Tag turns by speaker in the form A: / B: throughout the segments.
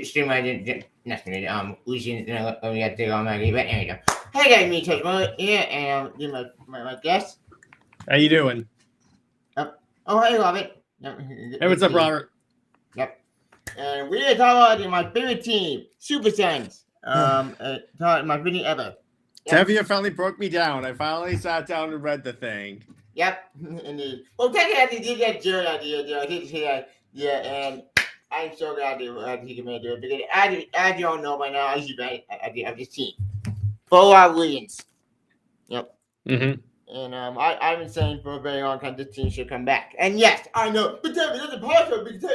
A: streamer, nothing. We should, we got to take on my but anyway. Hey guys, me, Touch Mo here, and my guest.
B: How you doing?
A: Oh, hey, Robert.
B: Hey, what's up, Robert?
A: Yep. And we're talking about my favorite team, Super Sons. My video ever.
B: Yep. Tevye finally broke me down. I finally sat down and read the thing.
A: Yep, indeed. Well, technically, I did that Jared idea. I did say that. Yeah, and I'm so glad that he can do it because as you all know by now, I should be of this team. Full Williams. Yep.
B: Mm-hmm.
A: And I've been saying for a very long time this team should come back. And yes, I know, but Devin doesn't possible because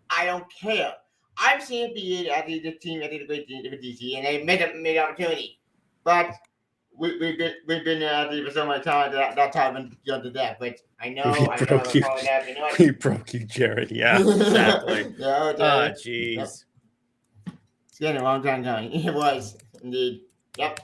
A: I don't care. I've seen it for years. I did the team. I did a great team for DC, and they made an opportunity. But we've been at it for so much time that time been done to death. But I know
B: He broke you, Jared. Yeah, exactly. Jeez.
A: Yep. It's getting a long time going. It was indeed. Yep.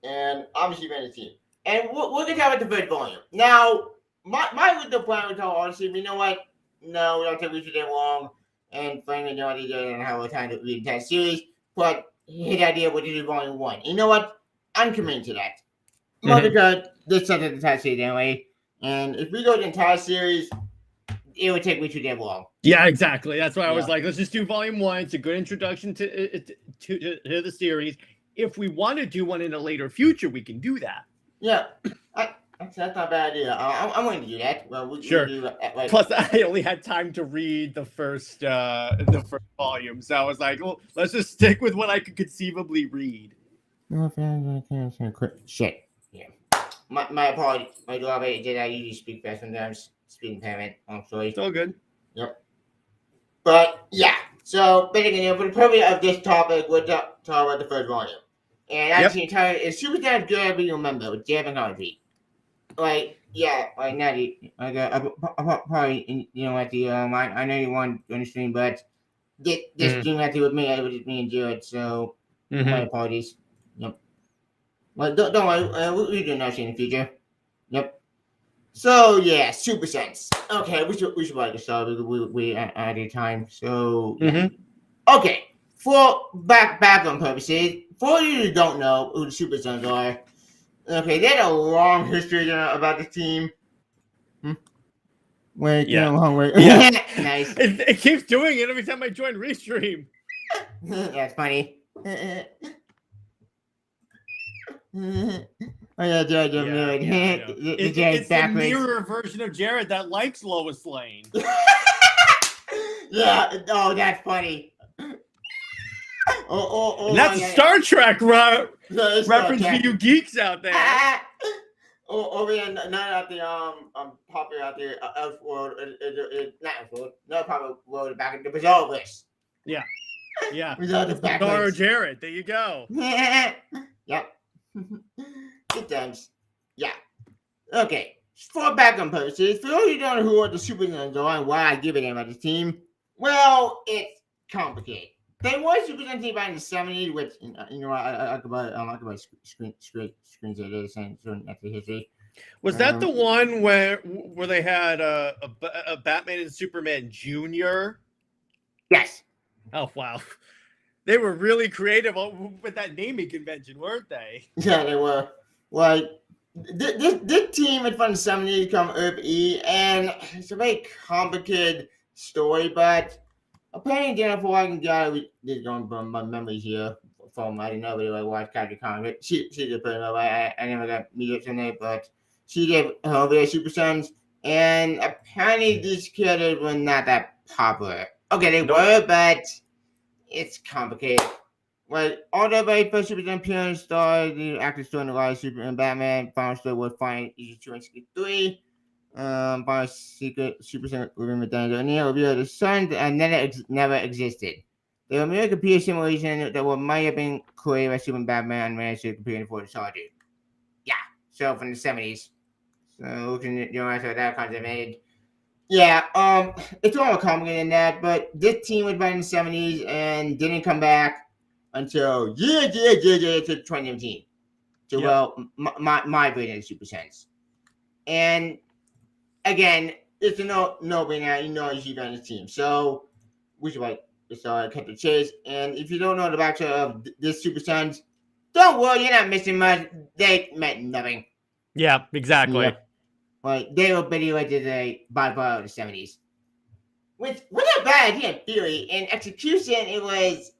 A: And obviously ran the team. And we're gonna talk about the first volume. Now, my little plan was tell honestly, you know what? No, we don't think we should get long. And frankly, no idea on how we're trying to read the entire series. But his idea was to do volume 1. You know what? I'm committed to that. Well, because this is the entire series anyway. And if we go to the entire series, it would take me too damn long.
B: Yeah, exactly. That's why I was like, let's just do volume 1. It's a good introduction to the series. If we want to do one in a later future, we can do that.
A: Yeah, that's not a bad idea. I'm going to do that. Well,
B: sure.
A: Do that,
B: Plus, I only had time to read the first volume, so I was like, well, let's just stick with what I could conceivably read.
A: Shit. Yeah. My apologies. My daughter did. I usually speak fast sometimes. Speaking impairment. I'm sorry.
B: It's all good.
A: Yep. But yeah. So basically, for the purpose of this topic, we're talking about the first volume. And actually, it's super good as you remember with Jeff and Harvey. Like, yeah, like Natty, probably, you know, at the I know you want to stream, but this stream actually with me, it was just me and Jared. So my apologies. Yep. Well, don't worry, we'll do that in the future. Yep. So yeah, Super Sense. Okay, we should probably get started because we at a time. So okay, for background purposes. For you who don't know who the Super Sons are, okay, they had a long history about the team. Wait,
B: yeah.
A: Long way.
B: Yeah.
A: Nice.
B: It keeps doing it every time I join Restream.
A: That's funny. Oh yeah, Jared,
B: It's a mirror version of Jared that likes Lois Lane.
A: Yeah. Oh, that's funny.
B: And that's a Star Trek reference for you geeks out there.
A: Not at the popular out there Elseworld, not Elseworld, no popular world back in the Bizarre list.
B: Yeah.
A: Bizarre
B: Jared, there you go.
A: Yep. Good times. Yeah. Okay. For background purposes, for all you don't know who are the Super Sons are and why I give it about this team, well, it's complicated. They were Super Sons team back in the 70s, which, you know, I talk about screens at this and after history.
B: Was that the one where they had a Batman and Superman Jr.?
A: Yes.
B: Oh, wow. They were really creative with that naming convention, weren't they?
A: Yeah, they were. Like, this team in from the 70s come Earth E, and it's a very complicated story, but apparently, Jennifer Walken got this going from my memories here. From I didn't know really watched Captain Comic. She's a pretty much I never got meet up tonight, but she did her video Super Sons, and apparently these characters were not that popular. Okay, they were, but it's complicated. Like all the very first Super Sons appearance started the actors doing the live Superman Batman. Final story was Final issue 263. By secret Super Sons within Daniel O'Neill revealed the Sons never existed. They were mere computer simulation that might have been created by Superman Batman and managed to computer for the Sergeant. Yeah, so from the 70s. So looking at after that concept made. Yeah, it's all more complicated than that, but this team was back in the 70s and didn't come back until to 2017. So well, my version of Super Sons. And again, it's a no-brainer. You know you should be on the team. So we should so cut the chase. And if you don't know the backstory of this Super Sons, don't worry, you're not missing much. They meant nothing.
B: Yeah, exactly.
A: Yep. Like they were pretty much a byproduct of the 70s. Which was a bad idea in theory. In execution, it was.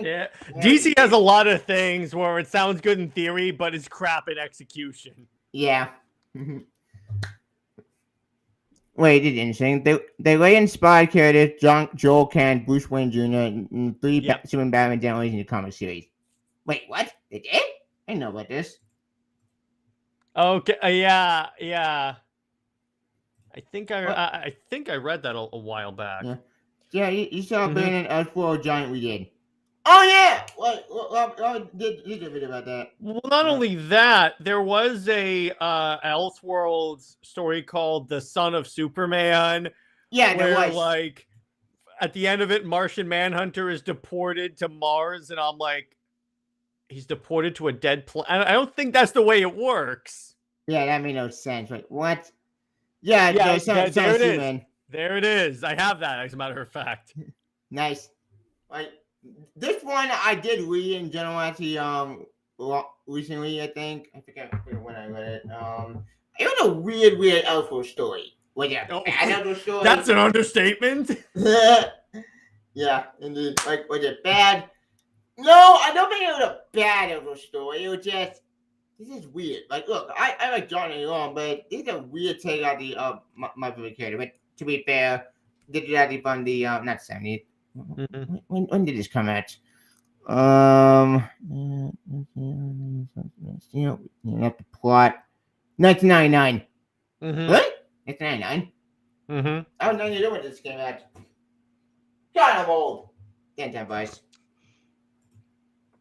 B: Yeah, DC has a lot of things where it sounds good in theory, but it's crap in execution.
A: Yeah. Wait, it's interesting. They inspired characters Joel Kent, Bruce Wayne Jr., and three Superman Batman generals in the comic series. Wait, what? They did? I didn't know about this.
B: Okay, yeah. I think I read that a while back.
A: Yeah, you saw Brandon Elseworld Giant we did. Oh yeah! What did a bit about that?
B: Well, not only that, there was a Elseworlds story called "The Son of Superman."
A: Yeah,
B: where
A: there was.
B: Like at the end of it, Martian Manhunter is deported to Mars, and I'm like, he's deported to a dead planet. I don't think that's the way it works.
A: Yeah, that made no sense. Like what? Yeah,
B: there it is. There it is. I have that, as a matter of fact.
A: Nice. Like this one, I did read in general actually. Recently, I think. I forget when I read it. It was a weird Elseworld story. Was it a bad Elseworld story?
B: That's an understatement.
A: Yeah, indeed. Like, was it bad? No, I don't think it was a bad Elseworld story. It was just. This is weird. Like, look, I like Johnny Long, but this is a weird take out the my favorite character. But to be fair, did it actually from the not 70s. When did this come out? Not the plot. 1999. What? 1999. I was 92 when this came out. God, I'm old. Damn time, boys.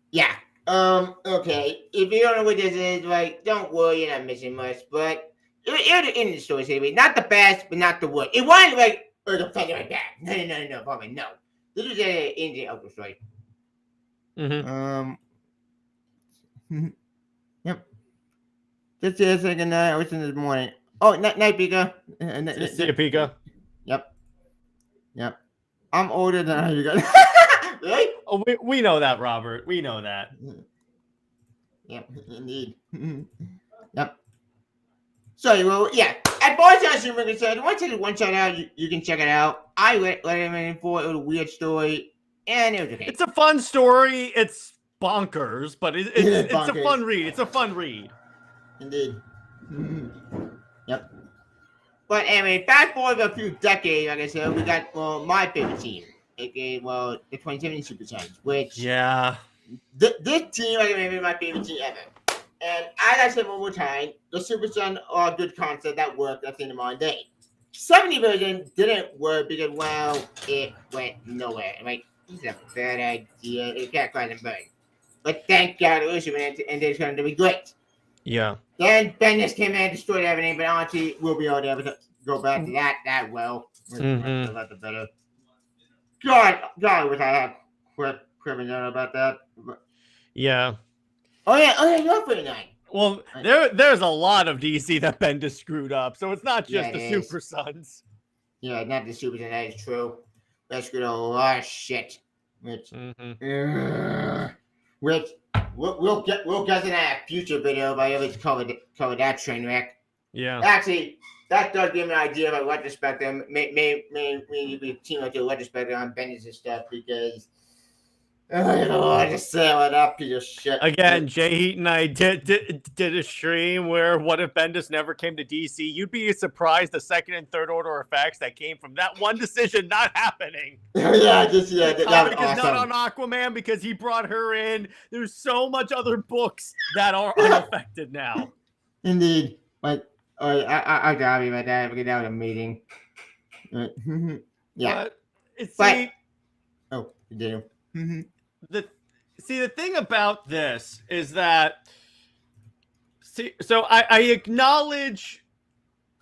A: Yeah. Okay. If you don't know what this is, like, don't worry, you're not missing much. But it in the story, anyway. Not the best, but not the worst. It wasn't like the fucking like that. No, probably no. This is an Indian Elseworld story. Yep. Just a second. I was in this morning. Oh, night, Pika.
B: See you, Pika.
A: Yep. I'm older than you guys. Really?
B: Oh, we know that, Robert. We know that.
A: Yep, indeed. Yep. So, well, yeah. At Boys House Superman said, once it's one shot out, you can check it out. I let him in for it. It was a weird story, and it was okay.
B: It's a fun story. It's bonkers, but it's a fun read. It's a fun read.
A: Indeed. Yep. But anyway, fast forward a few decades, like I said, we got my favorite team. Okay, well, the 2017 Super Sons, which this team I remember my favorite team ever. And as I said one more time, the Super Sons are a good concept that worked at the end of modern day. 70 version didn't work because, well, it went nowhere. Like, it's a bad idea. It can't cause them burn. But thank God it was and it's going to be great.
B: Yeah.
A: Then Bendis came in and destroyed everything, but honestly, we'll be able to ever go back to that well. About the better. God, wish I had criminal about that.
B: Yeah.
A: Oh yeah, you're 39.
B: Well, there's a lot of DC that Bendis screwed up, so it's not just the Super Sons.
A: Yeah, not the Super Sons. That is true. That screwed up a lot of shit. Which we'll get in a future video if I ever cover that train wreck.
B: Yeah.
A: Actually, that does give me an idea about retrospective. Maybe we team up to a retrospective on Bendis' stuff because I don't know what to say about that piece of shit.
B: Again, Jay Heat and I did a stream where what if Bendis never came to DC? You'd be surprised the second and third order effects that came from that one decision not happening.
A: That was awesome.
B: Not on Aquaman because he brought her in. There's so much other books that are unaffected now.
A: Indeed. Like, I got me about that because that was a meeting. Yeah.
B: The thing about this is that so I acknowledge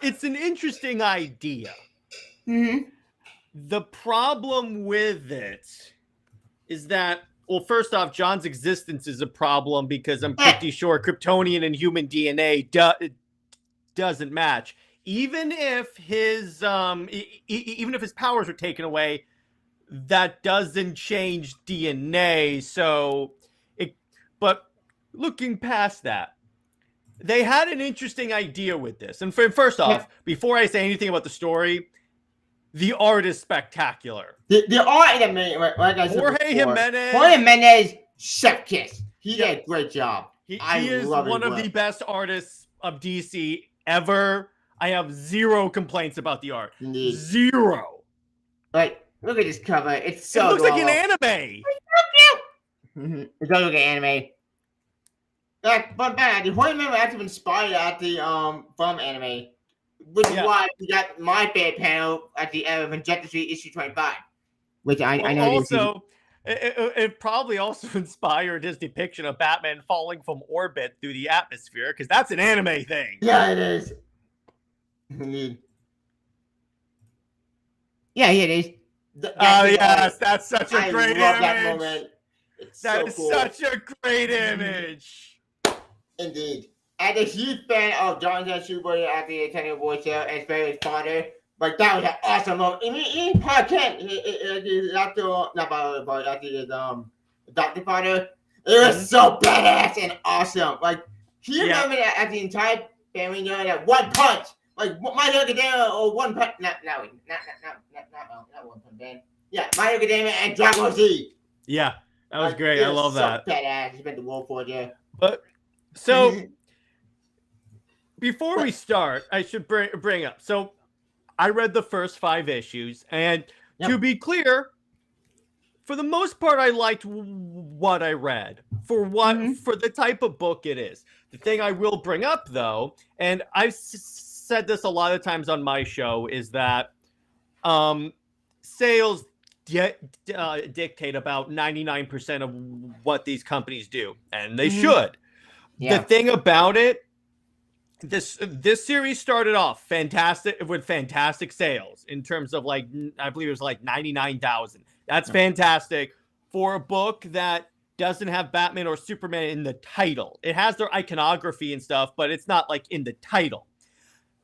B: it's an interesting idea. The problem with it is that, well, first off, John's existence is a problem because I'm pretty sure Kryptonian and human DNA doesn't match. Even if his powers were taken away, that doesn't change DNA. But looking past that, they had an interesting idea with this. And first off, before I say anything about the story, the art is spectacular.
A: The art in the main, like I said
B: Jorge
A: before,
B: Jimenez.
A: Jorge Jimenez, chef kiss. He did a great job.
B: He is one of the best artists of DC ever. I have zero complaints about the art.
A: Indeed.
B: Zero.
A: Like, look at this cover. It's so
B: It looks like an anime.
A: It does look like an anime. But the Jorge Jimenez actually inspired at the from anime, which is why we got my favorite panel at the end of Injustice League issue 25, which I know.
B: Also, it probably also inspired his depiction of Batman falling from orbit through the atmosphere, because that's an anime thing.
A: Yeah, it is. Indeed. Yeah, it is.
B: Yes, that's such a great
A: love
B: image.
A: That moment.
B: That is such a great image.
A: Indeed. And a huge fan of Jonathan Schubert at the Nintendo Voice Show, and especially his father. But that was an awesome moment. Even Clark Kent, Dr. Father, it was so badass and awesome. Like, he remembered that at the entire family, you know, that one punch. Like, My Hero Academia or one punch. Not one punch, man. Yeah, My Hero Academia and Dragon Ball Z.
B: Yeah, that was great. I love that.
A: Badass. He spent the world for it,
B: But, so, before we start, I should bring up. So, I read the first 5 issues, and to be clear, for the most part, I liked what I read for the type of book it is. The thing I will bring up, though, and I've said this a lot of times on my show, is that sales dictate about 99% of what these companies do, and they should. The thing about it, this series started off fantastic sales in terms of, like, I believe it was like 99,000. That's fantastic for a book that doesn't have Batman or Superman in the title. It has their iconography and stuff, but it's not like in the title.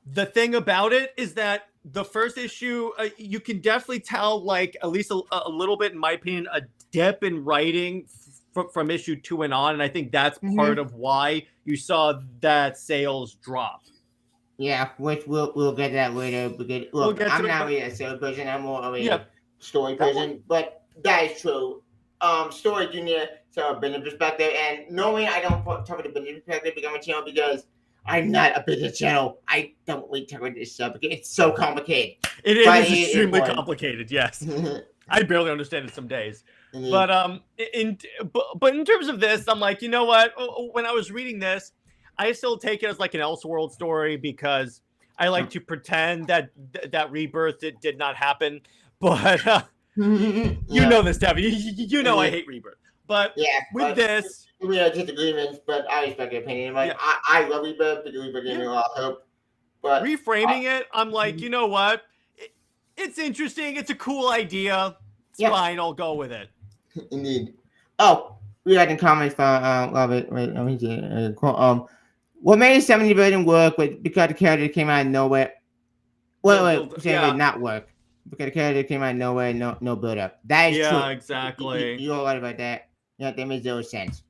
B: The thing about it is that the first issue, you can definitely tell, like, at least a little bit, in my opinion, a dip in writing from issue 2 and on, and I think that's part of why you saw that sales drop.
A: Yeah, which we'll get to that later. Because look, I'm not really a sales person. I'm more of a story person, but that is true. Story Junior, so a business perspective, and normally I don't talk about the business perspective because I'm a channel, because I'm not a business channel. I don't really talk about this stuff because it's so complicated.
B: It is extremely complicated. Yes, I barely understand it some days. But in terms of this, I'm like, you know what? When I was reading this, I still take it as like an Elseworld story, because I like to pretend that Rebirth did not happen. But you know this, Devin. You know I hate Rebirth. But with this,
A: we have disagreements, but I respect your opinion. Like, I love Rebirth because Rebirth gave me a lot of hope. But
B: reframing it, I'm like, you know what? It's interesting. It's a cool idea. It's fine. I'll go with it.
A: Indeed. Oh, we had in comments from love it. Wait, let me see. What made the 70 version work was because the character came out of nowhere. Wait, not work. Because the character came out of nowhere, no build up. That is true.
B: Yeah, exactly.
A: You're right about that. Yeah, that makes zero sense.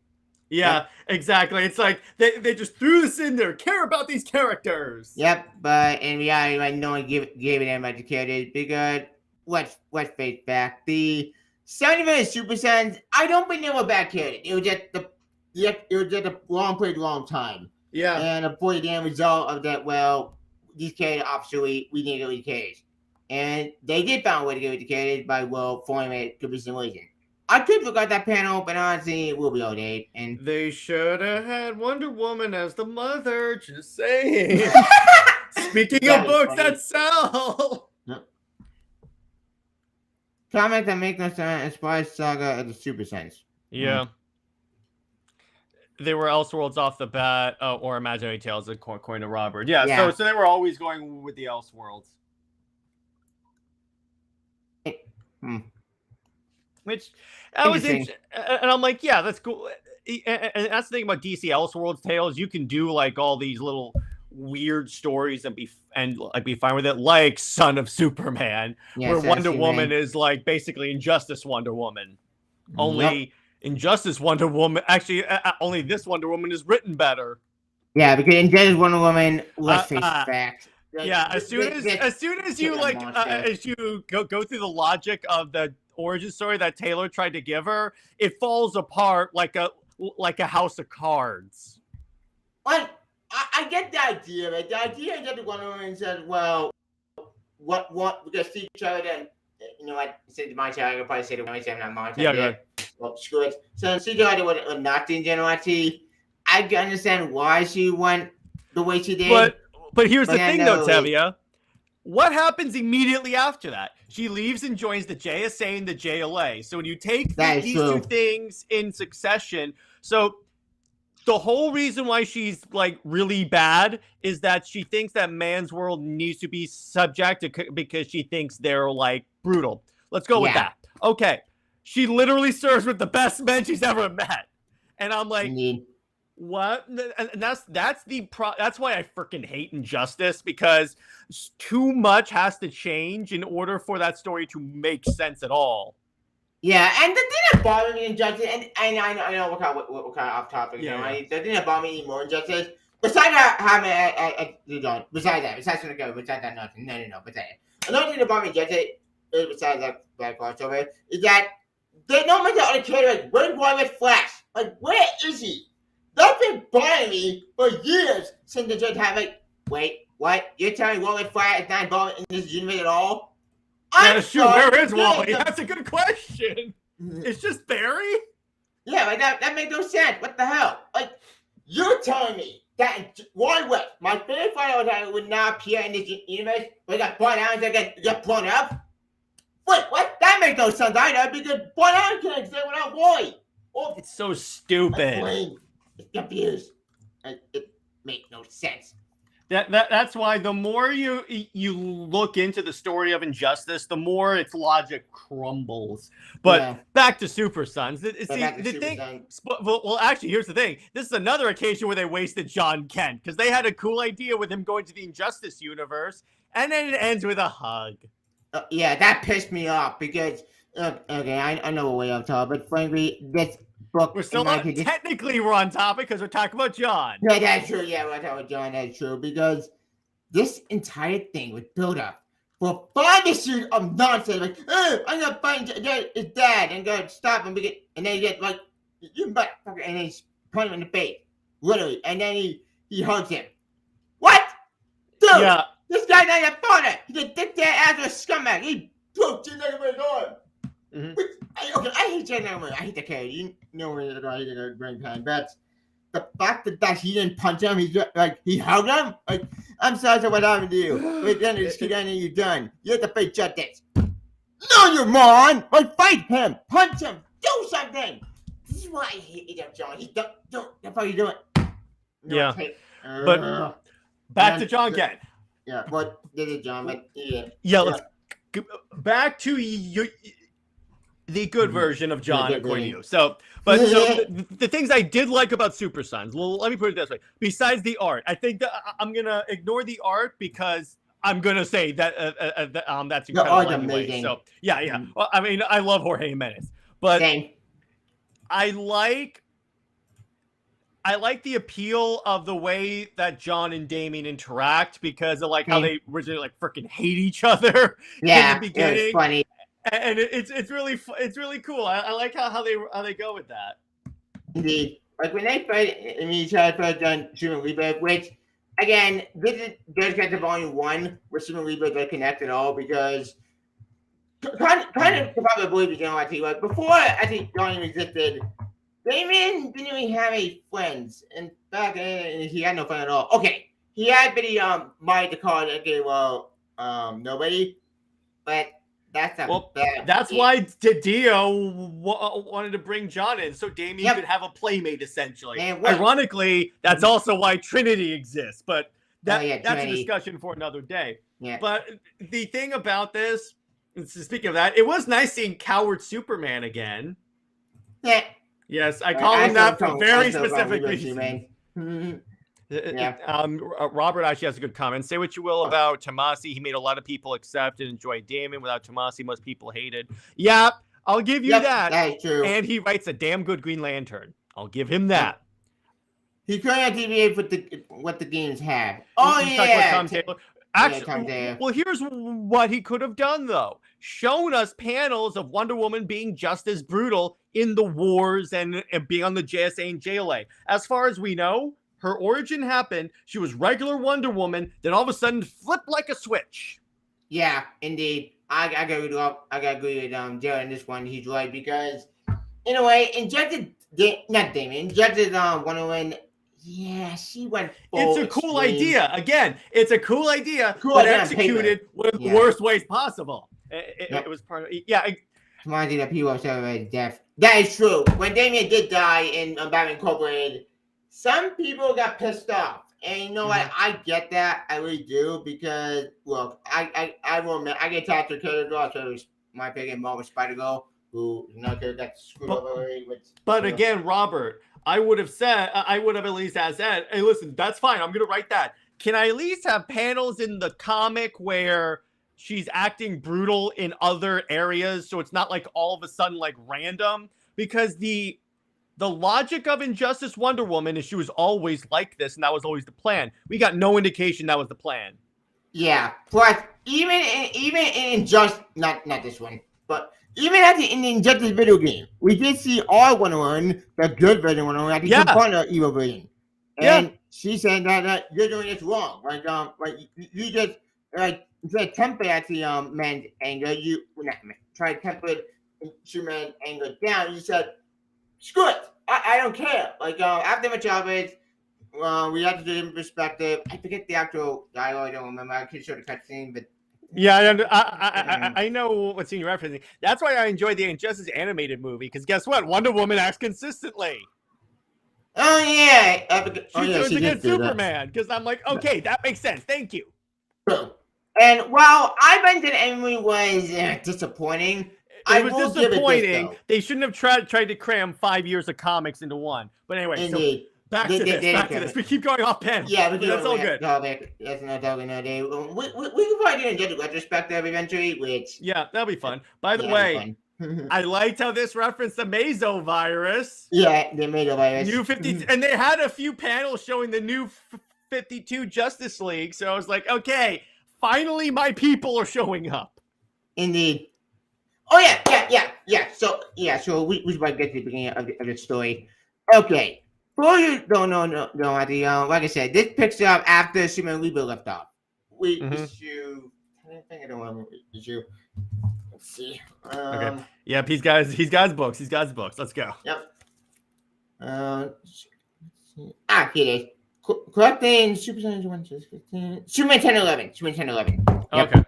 B: Yeah, exactly. It's like they just threw this in there. Care about these characters.
A: Yep, but in reality, like, no one gave it about the characters, because let's face back. The 70 Super Sons, I don't think they were bad characters. It was just a long time.
B: Yeah.
A: And for the end result of that, well, these characters obviously we need these characters. And they did find a way to get the characters by forming a Super Simulation. I could forgot that panel, but honestly, it will be all day. And
B: they should have had Wonder Woman as the mother. Just saying. Speaking of books that sell.
A: Comic that make no sense inspires Saga of the Super Sons.
B: Yeah. They were Elseworlds off the bat, or Imaginary Tales, according to Robert. Yeah. So they were always going with the Elseworlds. Which I was and I'm like, yeah, that's cool. And that's the thing about DC Elseworlds tales. You can do like all these little weird stories and be fine with it, like Son of Superman, where Wonder Woman is like basically Injustice Wonder Woman. Only Injustice Wonder Woman, actually, only this Wonder Woman is written better.
A: Yeah, because Injustice Wonder Woman, let's face facts.
B: Yeah, as soon as you as you go through the logic of the origin story that Taylor tried to give her, it falls apart like a house of cards.
A: Like, I get the idea, right? The idea is that the Wonder Woman said, well, what, because Steve Trevor then, you know what, said my child, I could probably say the woman, not my child.
B: Yeah, good.
A: Well, screw it. So Steve Trevor would not in generosity. I can understand why she went the way she did.
B: But here's the thing, though, Tevia. What happens immediately after that? She leaves and joins the JSA and the JLA. So when you take these two things in succession, so the whole reason why she's like really bad is that she thinks that man's world needs to be subjected because she thinks they're like brutal. Let's go with that. Okay. She literally serves with the best men she's ever met. And I'm like, what? And that's why I freaking hate Injustice, because too much has to change in order for that story to make sense at all.
A: Yeah, and the thing that bothered me in Injustice, and I know we're kind of off topic, you know, the thing that bothered me anymore in Injustice, besides that, nothing. No, besides that. Another thing that bothered me in Injustice, besides that black crossover, is that they don't make the other character, like, where's Robert Flash? Like, where is he? That's been bothering me for years since they just have, like, wait, what? You're telling me Robert Flash is not involved in this universe at all?
B: That's true. Where is Wally? That's a good question. It's just Barry?
A: Yeah, like that makes no sense. What the hell? Like, you're telling me that Wally West, my favorite fighter, would not appear in this universe, but he got brought out and get blown up? Wait, what? That makes no sense either, because Brought Out can't exist without Wally. Oh,
B: it's so stupid.
A: It's confused. It makes no sense.
B: That's why the more you look into the story of Injustice, the more its logic crumbles. But back to Super Sons. Well, actually, here's the thing. This is another occasion where they wasted John Kent, because they had a cool idea with him going to the Injustice universe, and then it ends with a hug.
A: Yeah, that pissed me off because okay, I know we're way off topic, but frankly, this book.
B: We're still on. Technically, we're on topic because we're talking about John.
A: No, that's true. Yeah, we're talking about John. That's true, because this entire thing was built up for 5 issues of nonsense. Like, I'm gonna find his dad and go stop him, and then he get like, you motherfucker, and then he's punch him in the face, literally, and then he hugs him. What, dude? Yeah. This guy's not your father. He's a dick ass or a scumbag. He broke Jim Nagamura's arm. I hate Jim Nagamura. I hate the character. You know where I hate the brain pan. But the fact that he didn't punch him, he's just, like, he hugged him. Like, I'm sorry for what happened to you. But then you're done. You have to face justice. No, you moron. Like, fight him. Punch him. Do something. This is why I hate him, John. He don't. That's how you do it.
B: Yeah. But back to John Kent.
A: Yeah, what did it, John? But
B: let's back to the good version of John, according to you. So the things I did like about Super Sons. Well, let me put it this way. Besides the art, I think that I'm gonna ignore the art because I'm gonna say that that's incredible anyway. So yeah. Well, I mean, I love Jorge Jimenez, but I like the appeal of the way that John and Damian interact, because of like how they originally like freaking hate each other in the beginning. It's funny, and it's really cool. I like how they go with that.
A: Indeed, like when they fight each other on Superman Rebirth, which again, this is Judge Get to Volume 1, where Superman Rebirth doesn't connect at all, because kind of probably believe you know I think, like before I think John even existed. Damian didn't even have any friends, and back then he had no friend at all. Okay, he had been might the card. Okay, well, nobody, but that's not bad.
B: That's why Dio wanted to bring John in, so Damian could have a playmate essentially. Ironically, that's also why Trinity exists, but that's a discussion for another day.
A: Yeah.
B: But the thing about this, speaking of that, it was nice seeing Coward Superman again.
A: Yeah.
B: Yes, I call him that for very specific reasons.
A: Yeah.
B: Robert actually has a good comment. Say what you will about Tomasi. He made a lot of people accept and enjoy Damon. Without Tomasi, most people hated. Yeah, I'll give you that.
A: That is true.
B: And he writes a damn good Green Lantern. I'll give him that.
A: He couldn't deviate with what the games have. Oh, yeah.
B: Tom Taylor. Actually, well, here's what he could have done, though. Shown us panels of Wonder Woman being just as brutal in the wars and being on the JSA and JLA. As far as we know, her origin happened. She was regular Wonder Woman, then all of a sudden flipped like a switch.
A: Yeah, indeed. I gotta agree with Jared in this one. He's right, because in a way, injected Wonder Woman. Yeah, she went.
B: It's a cool idea. Again, it's a cool idea, but executed one of the worst ways possible. It was part of. Yeah.
A: Reminds me that people are celebrating death. That is true. When Damian did die in Batman Incorporated, some people got pissed off. And you know what? I get that. I really do, because look, I will admit, I get attached to Killer, so it's my opinion, Marvel Spider-Girl, who got screwed over with.
B: But again, Robert, I would have at least said, hey, listen, that's fine. I'm gonna write that. Can I at least have panels in the comic where she's acting brutal in other areas, so it's not like all of a sudden like random? Because the logic of Injustice Wonder Woman is she was always like this, and that was always the plan. We got no indication that was the plan.
A: Yeah. Plus, even in Injustice, not this one, but even in the Injustice video game, we did see our Wonder Woman, the good version of Wonder Woman, confront her evil version. And she said that you're doing this wrong. Like you just instead of temper at the man's anger, try to temper Superman's anger down. You said, screw it. I don't care. Like after my job is, we have to do it in perspective. I forget the actual dialogue. I don't remember. I could show the cutscene, but
B: yeah, I know what scene you're referencing. That's why I enjoyed the Injustice animated movie, because guess what? Wonder Woman acts consistently.
A: Oh yeah,
B: she against Superman, because I'm like, okay, that makes sense. Thank you.
A: And while I think that Emily was disappointing.
B: It was disappointing. They shouldn't have tried to cram 5 years of comics into one. But anyway,
A: indeed.
B: So back to this. We keep going off pen.
A: Yeah,
B: that's all good.
A: That's not talking today. We can probably do a retrospective eventually, which
B: that'll be fun. By the way, I liked how this referenced the Mazo virus.
A: Yeah, the Mazo virus.
B: New 50, and they had a few panels showing the new 52 Justice League. So I was like, okay, finally my people are showing up.
A: Indeed. Oh yeah. So we should get to the beginning of the story. Okay. For you don't know, like I said, this picks up after Superman Rebuild left off. Issue. I think I don't remember issue. Let's see.
B: Okay. Yep, he's got his books. Let's go.
A: Yep. Here it is. Collecting Superman 1, Superman 1011. Superman 1011. Yep.
B: Okay.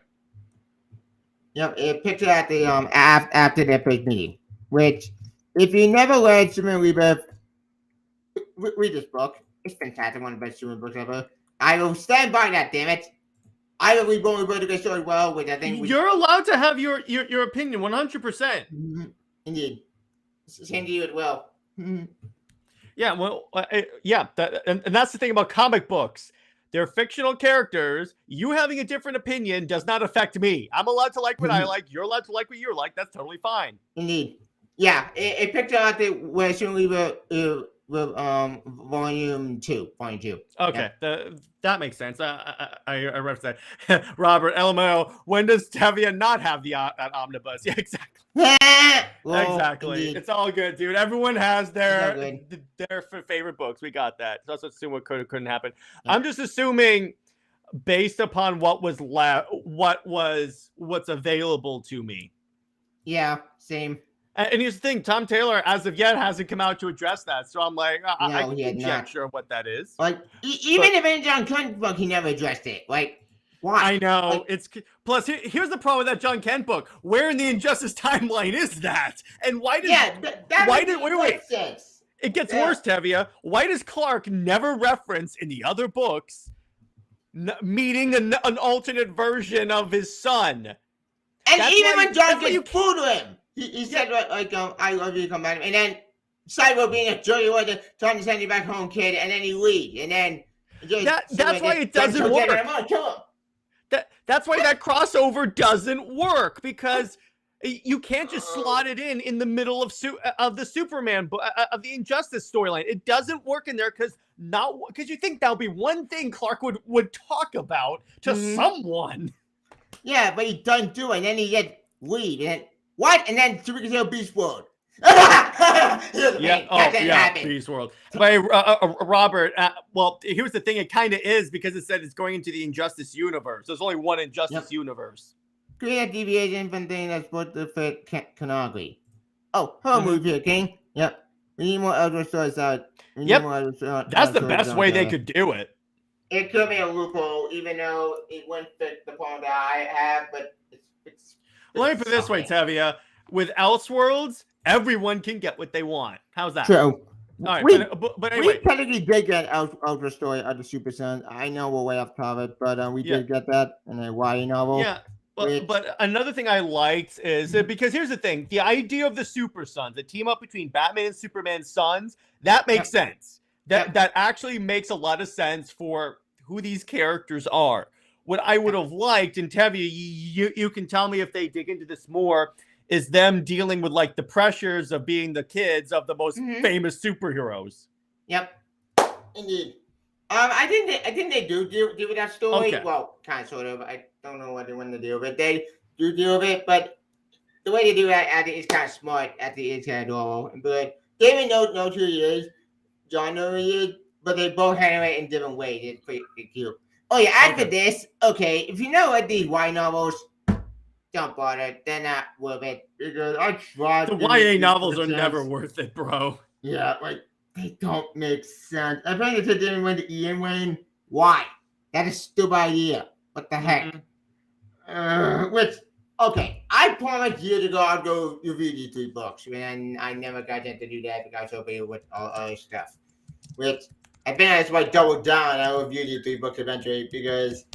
A: Yep, it picks it at the after their first meeting. Which, if you never read Superman Rebirth, read this book. It's fantastic, one of the best Superman books ever. I will stand by that. Damn it! I will read Rebirth to get story well, which I think
B: you're allowed to have your opinion 100%.
A: Indeed, same to you as well.
B: Yeah, well, and that's the thing about comic books. They're fictional characters. You having a different opinion does not affect me. I'm allowed to like what I like. You're allowed to like what you like. That's totally fine.
A: Indeed. Yeah, it picked out the where Superman volume 2.
B: Okay, that makes sense. I referenced that. Robert LMO, when does Tevia not have that omnibus? Yeah, exactly. Exactly. Indeed. It's all good, dude. Everyone has their favorite books. We got that. So let's assume what couldn't happen. Yeah. I'm just assuming based upon what's available to me.
A: Yeah, same.
B: And here's the thing, Tom Taylor, as of yet, hasn't come out to address that. So I'm like, I can conjecture what that is.
A: Like, even if in John Kent book, he never addressed it. Like, why?
B: I know. Plus, here's the problem with that John Kent book. Where in the Injustice timeline is that? And why did... wait.
A: Sense.
B: It gets worse, Tevia. Why does Clark never reference in the other books meeting an alternate version of his son?
A: And even when John gets fooled to him. He said, I love you, come back. And then Cyborg being a joy, trying to send you back home, kid. And then he leaves. And then
B: That's why it doesn't work. That's why that crossover doesn't work, because you can't just slot it in the middle of the Superman of the Injustice storyline. It doesn't work in there because you think that would be one thing Clark would talk about to someone.
A: Yeah, but he doesn't do it, and then he gets lead, and then what? And then Superhero Beast World.
B: Beast World. But Robert, well, here's the thing. It kind of is, because it said it's going into the Injustice universe. There's only one Injustice universe.
A: Create a deviation from thing that's supposed to fit canonically. Oh, hello, movie here, King. Yep. We need more Elder Stories out.
B: That's the best way they could do it.
A: It could be a loophole, even though it wouldn't fit the point that I have, but it's
B: let me put it this way, Tevia. With Elseworlds, everyone can get what they want. How's that?
A: True.
B: All right, but anyway.
A: We technically did get Ultra Story of the Super Sons. I know we're way off topic, but we did get that in a YA novel.
B: Yeah. But another thing I liked is because here's the thing: the idea of the Super Sons, the team up between Batman and Superman's sons, that makes sense. That actually makes a lot of sense for who these characters are. What I would have liked, and Tevia, you can tell me if they dig into this more, is them dealing with like the pressures of being the kids of the most famous superheroes.
A: Yep, indeed. I think they do deal with that story. Okay. Well, kind of, sort of. I don't know what they want to do with it. They do deal with it, but the way they do that, I think, is kind of smart. I think it's kind of normal. But David knows who he is. John knows who he is, but they both handle it in different ways. It's pretty cute. Oh yeah, after this, okay, if you know what these YA novels, don't bother. They're not worth it. Because I tried.
B: The YA novels are never worth it, bro.
A: Yeah, like, they don't make sense. I think they didn't win the Ian Wayne. Why? That is a stupid idea. What the heck? Okay, I promised years ago I'd go review these 3 books, and I never got to do that because I was so busy with all other stuff. Which, I think that's why I doubled down. I will review these 3 books eventually, because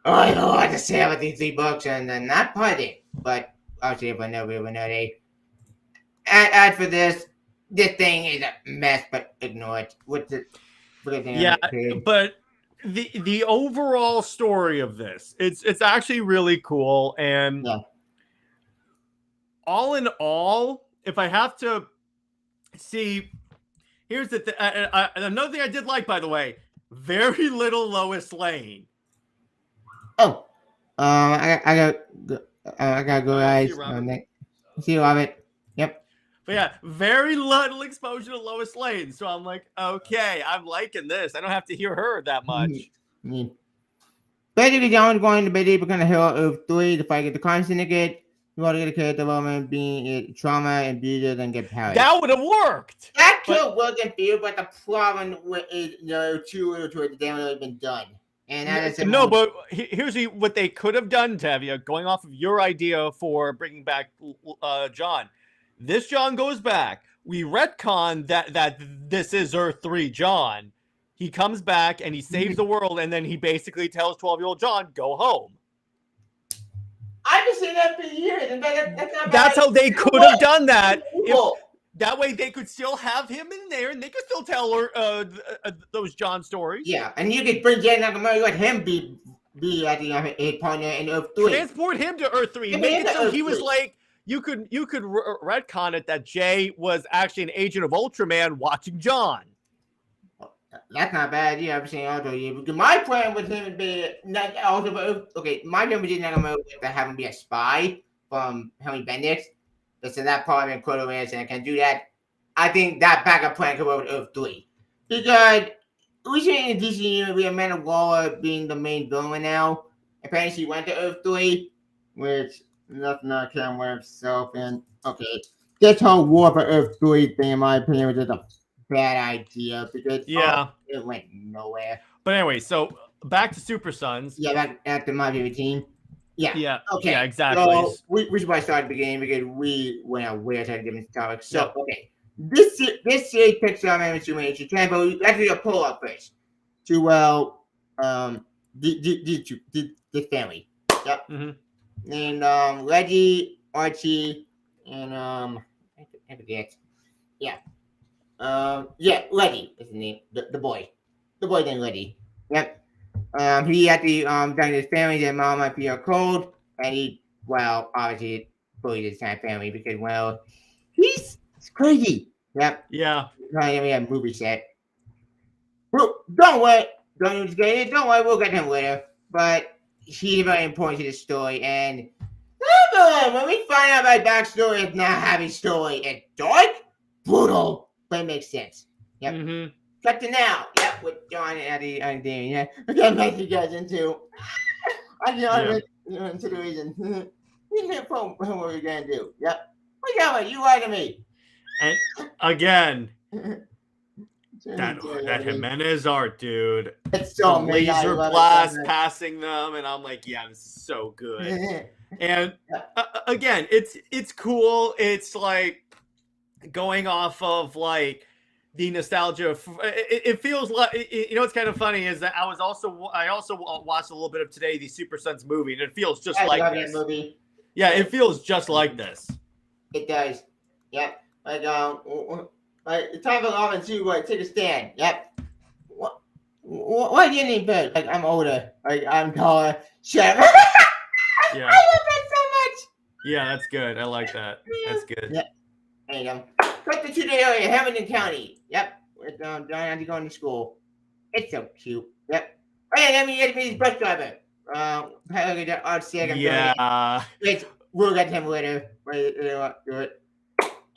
A: I know what to say about these 3 books, and then not party. But obviously, if I know we were nerdy. As for this thing is a mess, but ignore it. But
B: the overall story of this, it's actually really cool, and all in all, if I have to see, here's the another thing I did like, by the way, very little Lois Lane.
A: Oh, I gotta go, guys. See you, Robert. Yep.
B: But yeah, very little exposure to Lois Lane. So I'm like, okay, I'm liking this. I don't have to hear her that much.
A: Basically, John going to be deeper kind of hero of 3 to fight the crime syndicate. You want to get a character development, being trauma and beauty, then get power.
B: That would have worked.
A: That could work in you, but the problem is, too little to it. They haven't really been done. And that is
B: but here's what they could have done, Tevia, going off of your idea for bringing back John. This John goes back. We retcon that this is Earth 3 John. He comes back and he saves the world, and then he basically tells 12-year-old John, go home.
A: I've been saying that for years, and that's not
B: That's how they could have done that. That way they could still have him in there, and they could still tell those John stories.
A: Yeah, and you could bring Jay Nakamura, let him be a partner in Earth 3.
B: Transport him to Earth 3. Make it so he was like, you could retcon it that Jay was actually an agent of Ultraman watching John.
A: That's not a bad idea. I've seen Ultra. Because my plan with him would be not also. Okay, my plan with Jay Nakamura was to have him be a spy from Henry Bendix. So that probably been quite and I can do that. I think that backup plan could work with Earth 3. Because we see in the DC universe, we have Amanda Waller being the main villain now. Apparently she went to Earth 3, which nothing I can wear itself. And okay, this whole war for Earth 3 thing, in my opinion, was just a bad idea because it went nowhere.
B: But anyway, so back to Super Sons.
A: Yeah, back to my favorite team. Yeah. Okay.
B: Yeah, exactly.
A: So we should probably start at the beginning because we went out way outside different topics. So okay, this series picks up and Superman H10, but we actually a pull up first to the family. Yep.
B: Mm-hmm.
A: And Reggie, Archie, and I forget. Yeah. Reggie is the name. The boy named Reggie. Yep. He actually done his family that mom might be cold, and he obviously bullied his entire family because he's crazy. Yep.
B: Yeah.
A: Trying to be a movie set. Well, don't worry. Don't get it. Don't worry. We'll get him later. But he's very important to the story. And when we find out my backstory, it's not a happy story. It's dark, brutal, but it makes sense. Yep.
B: Mm-hmm.
A: Cut to now. Yep. With John and Eddie and Damien. Yeah. Again, make you guys into. Into the reason. You know what we're gonna do. Yep. We got what you lie to me.
B: And again. That Jimenez art, dude.
A: It's so
B: the laser blast passing them, and I'm like, yeah, this is so good. And again, it's cool. It's like going off of like the nostalgia. It feels like, you know, what's kind of funny is that I also watched a little bit of today the Super Sons movie, and it feels just like this.
A: Movie.
B: Yeah, it feels just like this.
A: It does. Yep. It's time for Robin to take a stand. Yep. Why do you need bird? Like, I'm older. Like, I'm taller. Shut up.
B: Yeah.
A: I love that so much.
B: Yeah, that's good. I like that. That's good.
A: Yep. There you go. Cut to the area, Hamilton County. Yep. With John had to go to school. It's so cute. Yep. Oh yeah, let me get his bus driver.
B: Yeah.
A: We'll get him later. Do it.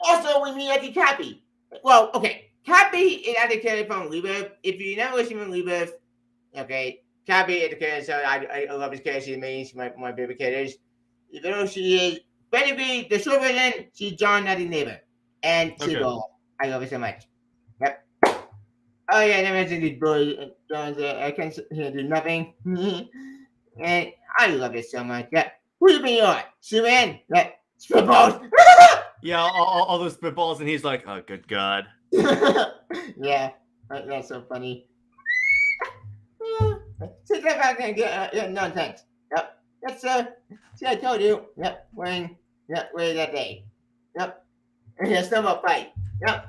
A: Also, we meet Eddie Cappy. Well, okay. Cappy is at the character from Rebirth. If you never listen to Rebirth, okay, Cappy is the character. So I love his character. She's amazing. She's my favorite characters. Even though she is basically the short version, she's John Nutty neighbor. And Seagull. I love her so much. Yep. Oh yeah, I mentioned these boys. I can't do nothing. And I love it so much. Yeah. Who you been on? Superman? Yeah. Spitballs.
B: Yeah, all those spitballs, and he's like, "Oh, good God!"
A: Yeah, that's so funny. Sit back and get no thanks. Yep, that's see, I told you. Yep, when that day. Yep, and a snowball fight. Yep.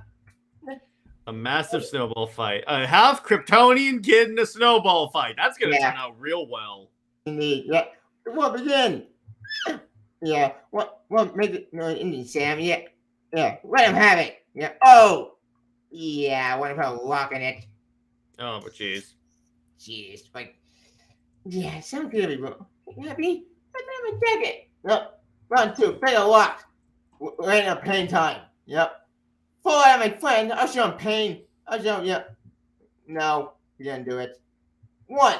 B: A massive snowball fight. A half Kryptonian kid in a snowball fight. That's gonna turn out real well.
A: Indeed. Yep. What begin? Yeah. What make it Indian Sam? Yeah. Yeah. Let him have it. Yeah. Oh. Yeah. What about locking it?
B: Oh, but jeez.
A: Jeez. Like. Yeah. Sounds good, bro. You happy? Let me take it. Yep. Round two. Fatal lock. Right now, pain time. Yep. Fall out, my friend. I'll show him pain. I'll show him. Yep. No, he didn't do it. One.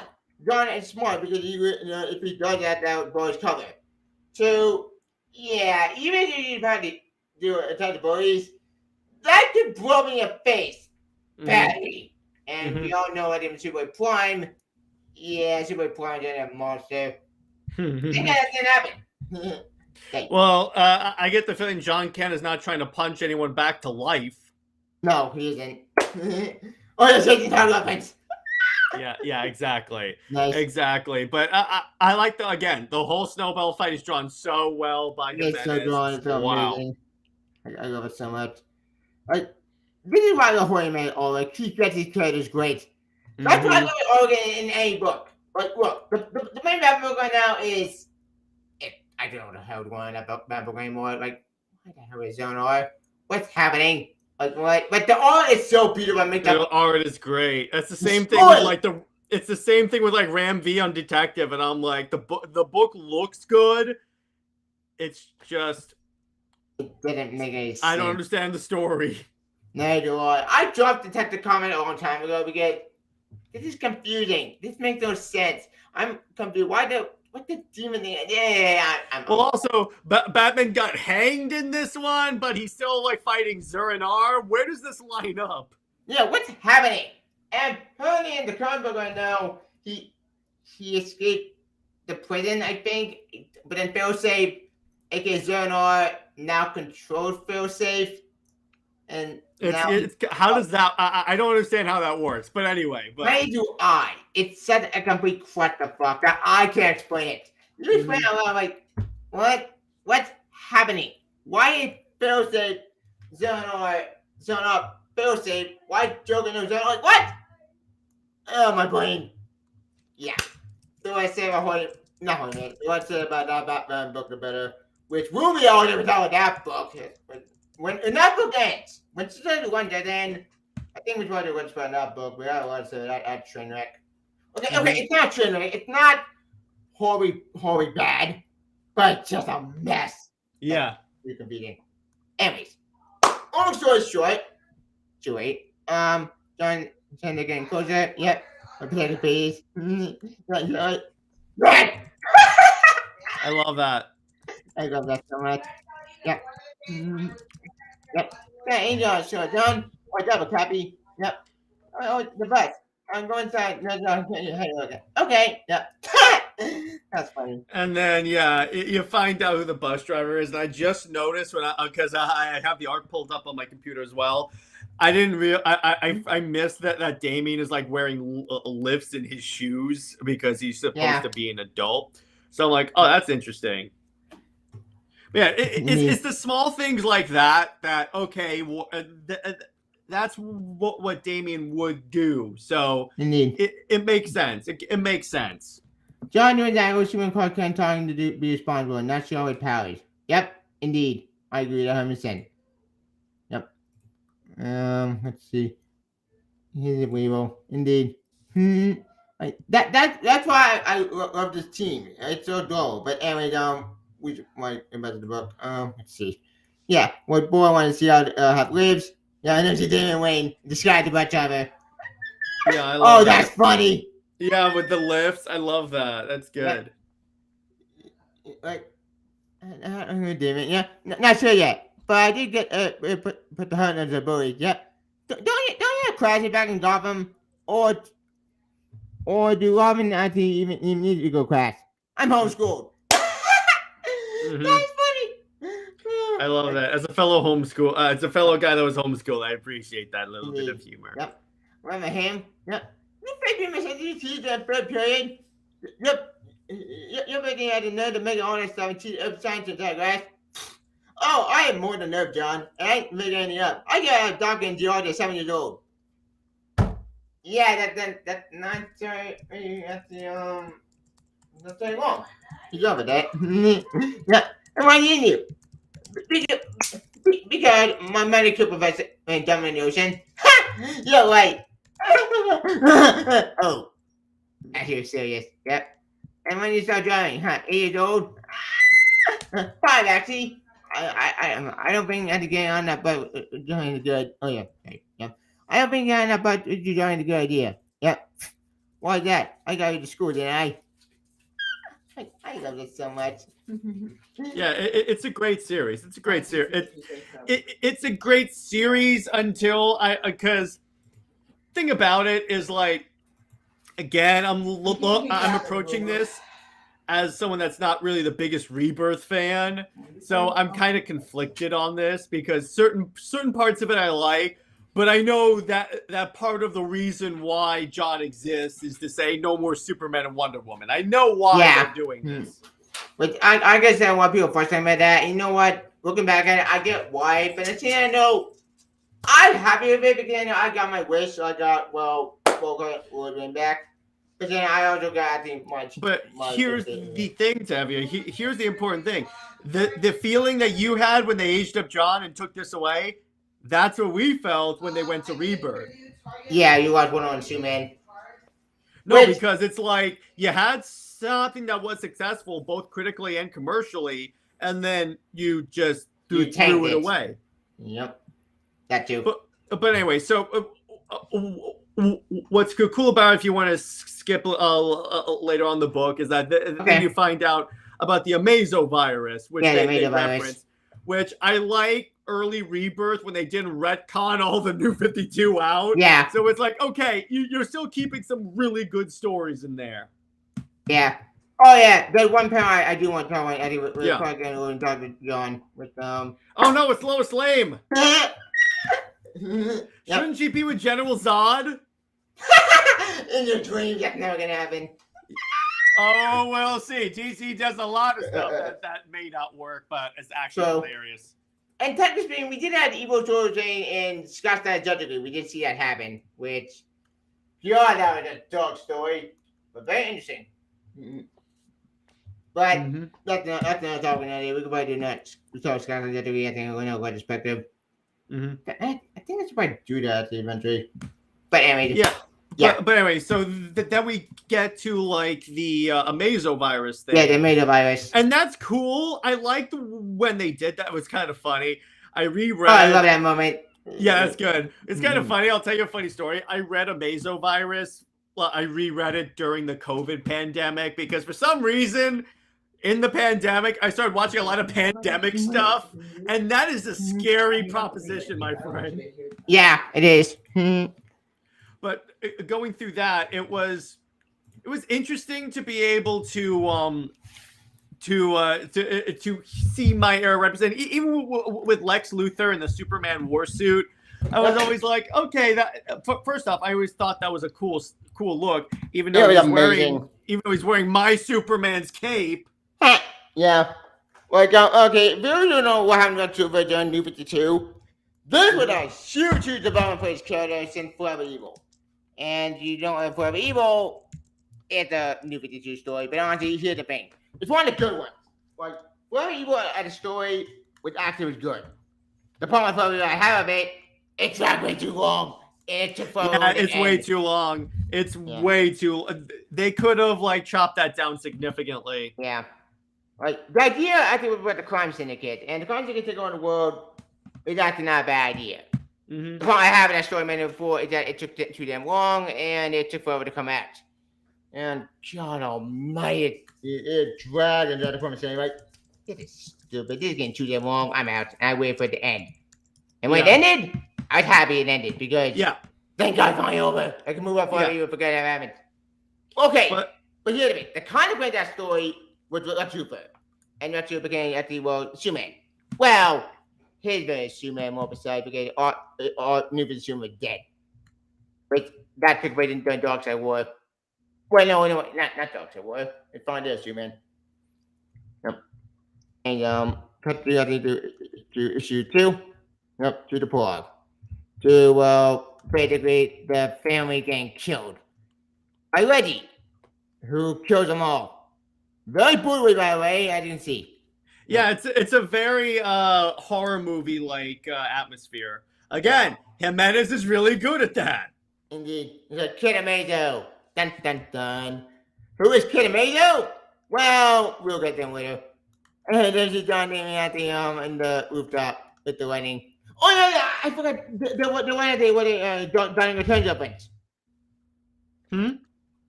A: John is smart because if he does that would blow his cover. So, yeah, even if you try to do attack the bullies, that could blow me in the face badly. And we all know that even Superboy Prime, Superboy Prime is a monster. That didn't happen.
B: Well, I get the feeling John Kent is not trying to punch anyone back to life.
A: No, he isn't. Oh, he's taking down weapons.
B: Yeah, exactly.
A: Nice.
B: Exactly. But I like the whole snowball fight is drawn so well by him.
A: It's so drawn. It's so amazing. I love it so much. Like, this is why I love Horny Man. Keith Betty's character is great. That's why I love Oregon in any book. Like, look, the main Batman book right now is. I don't know the hell going on that book anymore. Like, what the hell is Zonar? What's happening? Like what? But the art is so beautiful.
B: The art is great. That's the same thing with like it's the same thing with like Ram V on Detective, and I'm like the book looks good. It's just
A: it didn't make any sense.
B: I don't understand the story.
A: Neither do I. I dropped Detective Comics a long time ago because this is confusing. This makes no sense. I'm confused. What the demon thing?
B: Well, also, Batman got hanged in this one, but he's still like fighting Zur-En-Arrh. Where does this line up?
A: Yeah, what's happening? And apparently in the comic book right now, he escaped the prison, I think. But then Failsafe, aka Zur-En-Arrh, now controls Failsafe. And
B: how does that? I don't understand how that works. But anyway,
A: neither do I. It's such a complete clusterfuck that I can't explain it. You explain a lot like, what's happening? Why is Failsafe Zur-En-Arrh Failsafe? Why Joker knows Zur-En-Arrh? Like what? Oh, my brain. yeah. So I say about Hornet, not Hornet. What I said about that Batman book the better, which will be all never tell with that book. When that book ends, when it's the one that end, I think we tried to watch about that book. We got a lot to say that train wreck. Okay, it's not train wreck. It's not horribly bad, but it's just a mess.
B: Yeah.
A: You can beat it. Anyways, long story short, John Chandler getting closer. Yep. A potato peas. Right.
B: I love that.
A: I love that so much. Yep. Yep. Yeah, Angel, sure, John. What's up, a copy? Yep. Oh, the bus. I'm going inside. No, okay. Yep. That's funny.
B: And then you find out who the bus driver is, and I just noticed because I have the art pulled up on my computer as well. I didn't I missed that Damien is like wearing lifts in his shoes because he's supposed to be an adult. So I'm like, oh, that's interesting. Yeah, it's the small things like that okay. That's what Damien would do. So it makes sense. It makes sense.
A: John knew that was human Clark Kent talking to be responsible and not show with powers. Yep, indeed. I agree 100%. Yep. Let's see. Here's a Weevil. Indeed. That's why I love this team. It's so dull. But anyway, we might about the book. Let's see. Yeah, what boy I want to see how it lives. Yeah, and there's a Damon Wayne described the bus driver.
B: Yeah, I love
A: that's funny.
B: Yeah, with the lifts, I love that. That's good.
A: Like, Damon, yeah, not sure yet, but I did get put the hunt as a bully. Yeah, don't you have Crash back in Gotham, or do Robin actually even need to go Crash? I'm homeschooled.
B: Mm-hmm. That's funny. I love that. As a fellow as a fellow guy that was homeschooled, I appreciate that little bit of humor.
A: Yep. Remember him? Yep. You figured Miss NDT that third period? Yep. You're making out the nerve to make all that stuff and cheat up science and grass. Oh, I am more than nerve, John. I ain't making anything up. I got a dog in Georgia, 7 years old. Yeah, that's not sorry. That's nothing wrong. You over that? Yeah. And why didn't you? Because my medical professor went down in the ocean. You're right. Oh, you're serious. Yep. And when you start driving, 8 years old? 5 actually. I don't think I had to get on that boat joining the good. Oh yeah. Okay. Yep. I don't think I on that boat to join the good idea. Yep. Why is that? I got you to school, didn't I? I love it so much.
B: Yeah, it's a great series. It's a great series. It's a great series until because thing about it is like, again, I'm approaching this as someone that's not really the biggest Rebirth fan, so I'm kind of conflicted on this because certain parts of it I like, but I know that part of the reason why John exists is to say no more Superman and Wonder Woman. I know why they're doing this.
A: But I understand why people frustrated by that. You know what? Looking back at it, I get why, but at the end, no, I'm happy with it because I got my wish. I got Wolverine back. But then I also got, I think, much.
B: But here's the thing, Tavia. Here's the important thing. The feeling that you had when they aged up John and took this away, that's what we felt when they went to Rebirth.
A: Yeah, you watched one on Superman.
B: No, because it's like you had something that was successful both critically and commercially, and then you just threw it away.
A: Yep, that too.
B: But anyway, so what's cool about it, if you want to skip later on the book, is that then you find out about the Amazo virus, which they reference, which I like early Rebirth when they didn't retcon all the New 52 out.
A: Yeah.
B: So it's like, okay, you're still keeping some really good stories in there.
A: Yeah. Oh yeah, there's one panel I do want to talk about. Eddie, we're talking with Dr. John with
B: Oh no, it's Lois Lane. Shouldn't she be with General Zod?
A: In your dreams, that's never gonna happen.
B: Oh, we'll see. DC does a lot of stuff that may not work, but it's actually hilarious.
A: And technically speaking, we did have Evil Soldier in Scott's Judge Degree. We did see that happen, which, God, that was a dark story. but very interesting. But
B: Mhm.
A: that's not talking idea. We could probably do next. We talk Scotland that we I think we know what perspective.
B: Mhm.
A: I think that's probably do that eventually. But anyway,
B: Yeah.
A: yeah.
B: But anyway, so then we get to like the Amazo virus thing.
A: Yeah, they made a virus.
B: And that's cool. I liked when they did that. It was kind of funny. I reread.
A: Oh, I love that moment.
B: Yeah, that's good. It's kind of funny. I'll tell you a funny story. I read Amazo virus. Well, I reread it during the COVID pandemic because for some reason in the pandemic, I started watching a lot of pandemic stuff. And that is a scary proposition, my friend.
A: Yeah, it is.
B: But going through that, it was interesting to be able to see my era represented, even with Lex Luthor in the Superman war suit. I was always like, okay, that first off, I always thought that was a cool look, even though he's wearing my Superman's cape.
A: Yeah. Like, okay, if you don't know what happened to Super during New 52, this was a huge development for his character since Forever Evil. And you don't have Forever Evil, it's a New 52 story, but honestly, here's the thing. It's one of the good ones. Like, Forever Evil had a story which actually was good. The problem with Forever Evil I have of it, it's not way too long. It's
B: way too long. It's way too. They could have like chopped that down significantly.
A: Yeah. Like the idea, I think, was about the crime syndicate, and the crime syndicate take on the world is actually not a bad idea.
B: Mm-hmm.
A: The problem I have in that story made before is that it took too damn long, and it took forever to come out. And God Almighty, it dragged into the department saying, like, this is stupid. This is getting too damn long. I'm out. And I waited for it to end. And when it ended, I was happy it ended because thank God it's finally over. I can move on forward and forget it happened. Okay, but here's the thing. The consequence of that story was Lex Luthor. And Lex Luthor became Superman. Well, his version of Superman more precise because all New 52 Superman was dead. But that took place in Dark Side War. Well, no, not Dark Side War. It's fine there, Superman. Yep. And cut the other to issue 2. Yep, to the prologue. To basically the family getting killed. By Reggie, who kills them all. Very brutally, by the way, I didn't see.
B: Yeah, it's a very horror movie like atmosphere. Again, Jimenez is really good at that.
A: Indeed. He's like Kid Amazo. Dun dun dun. Who is Kid Amazo? Well, we'll get them later. And there's a John Damien at the in the rooftop with the wedding. Oh yeah, I forgot the one day where they Donning Returns opens.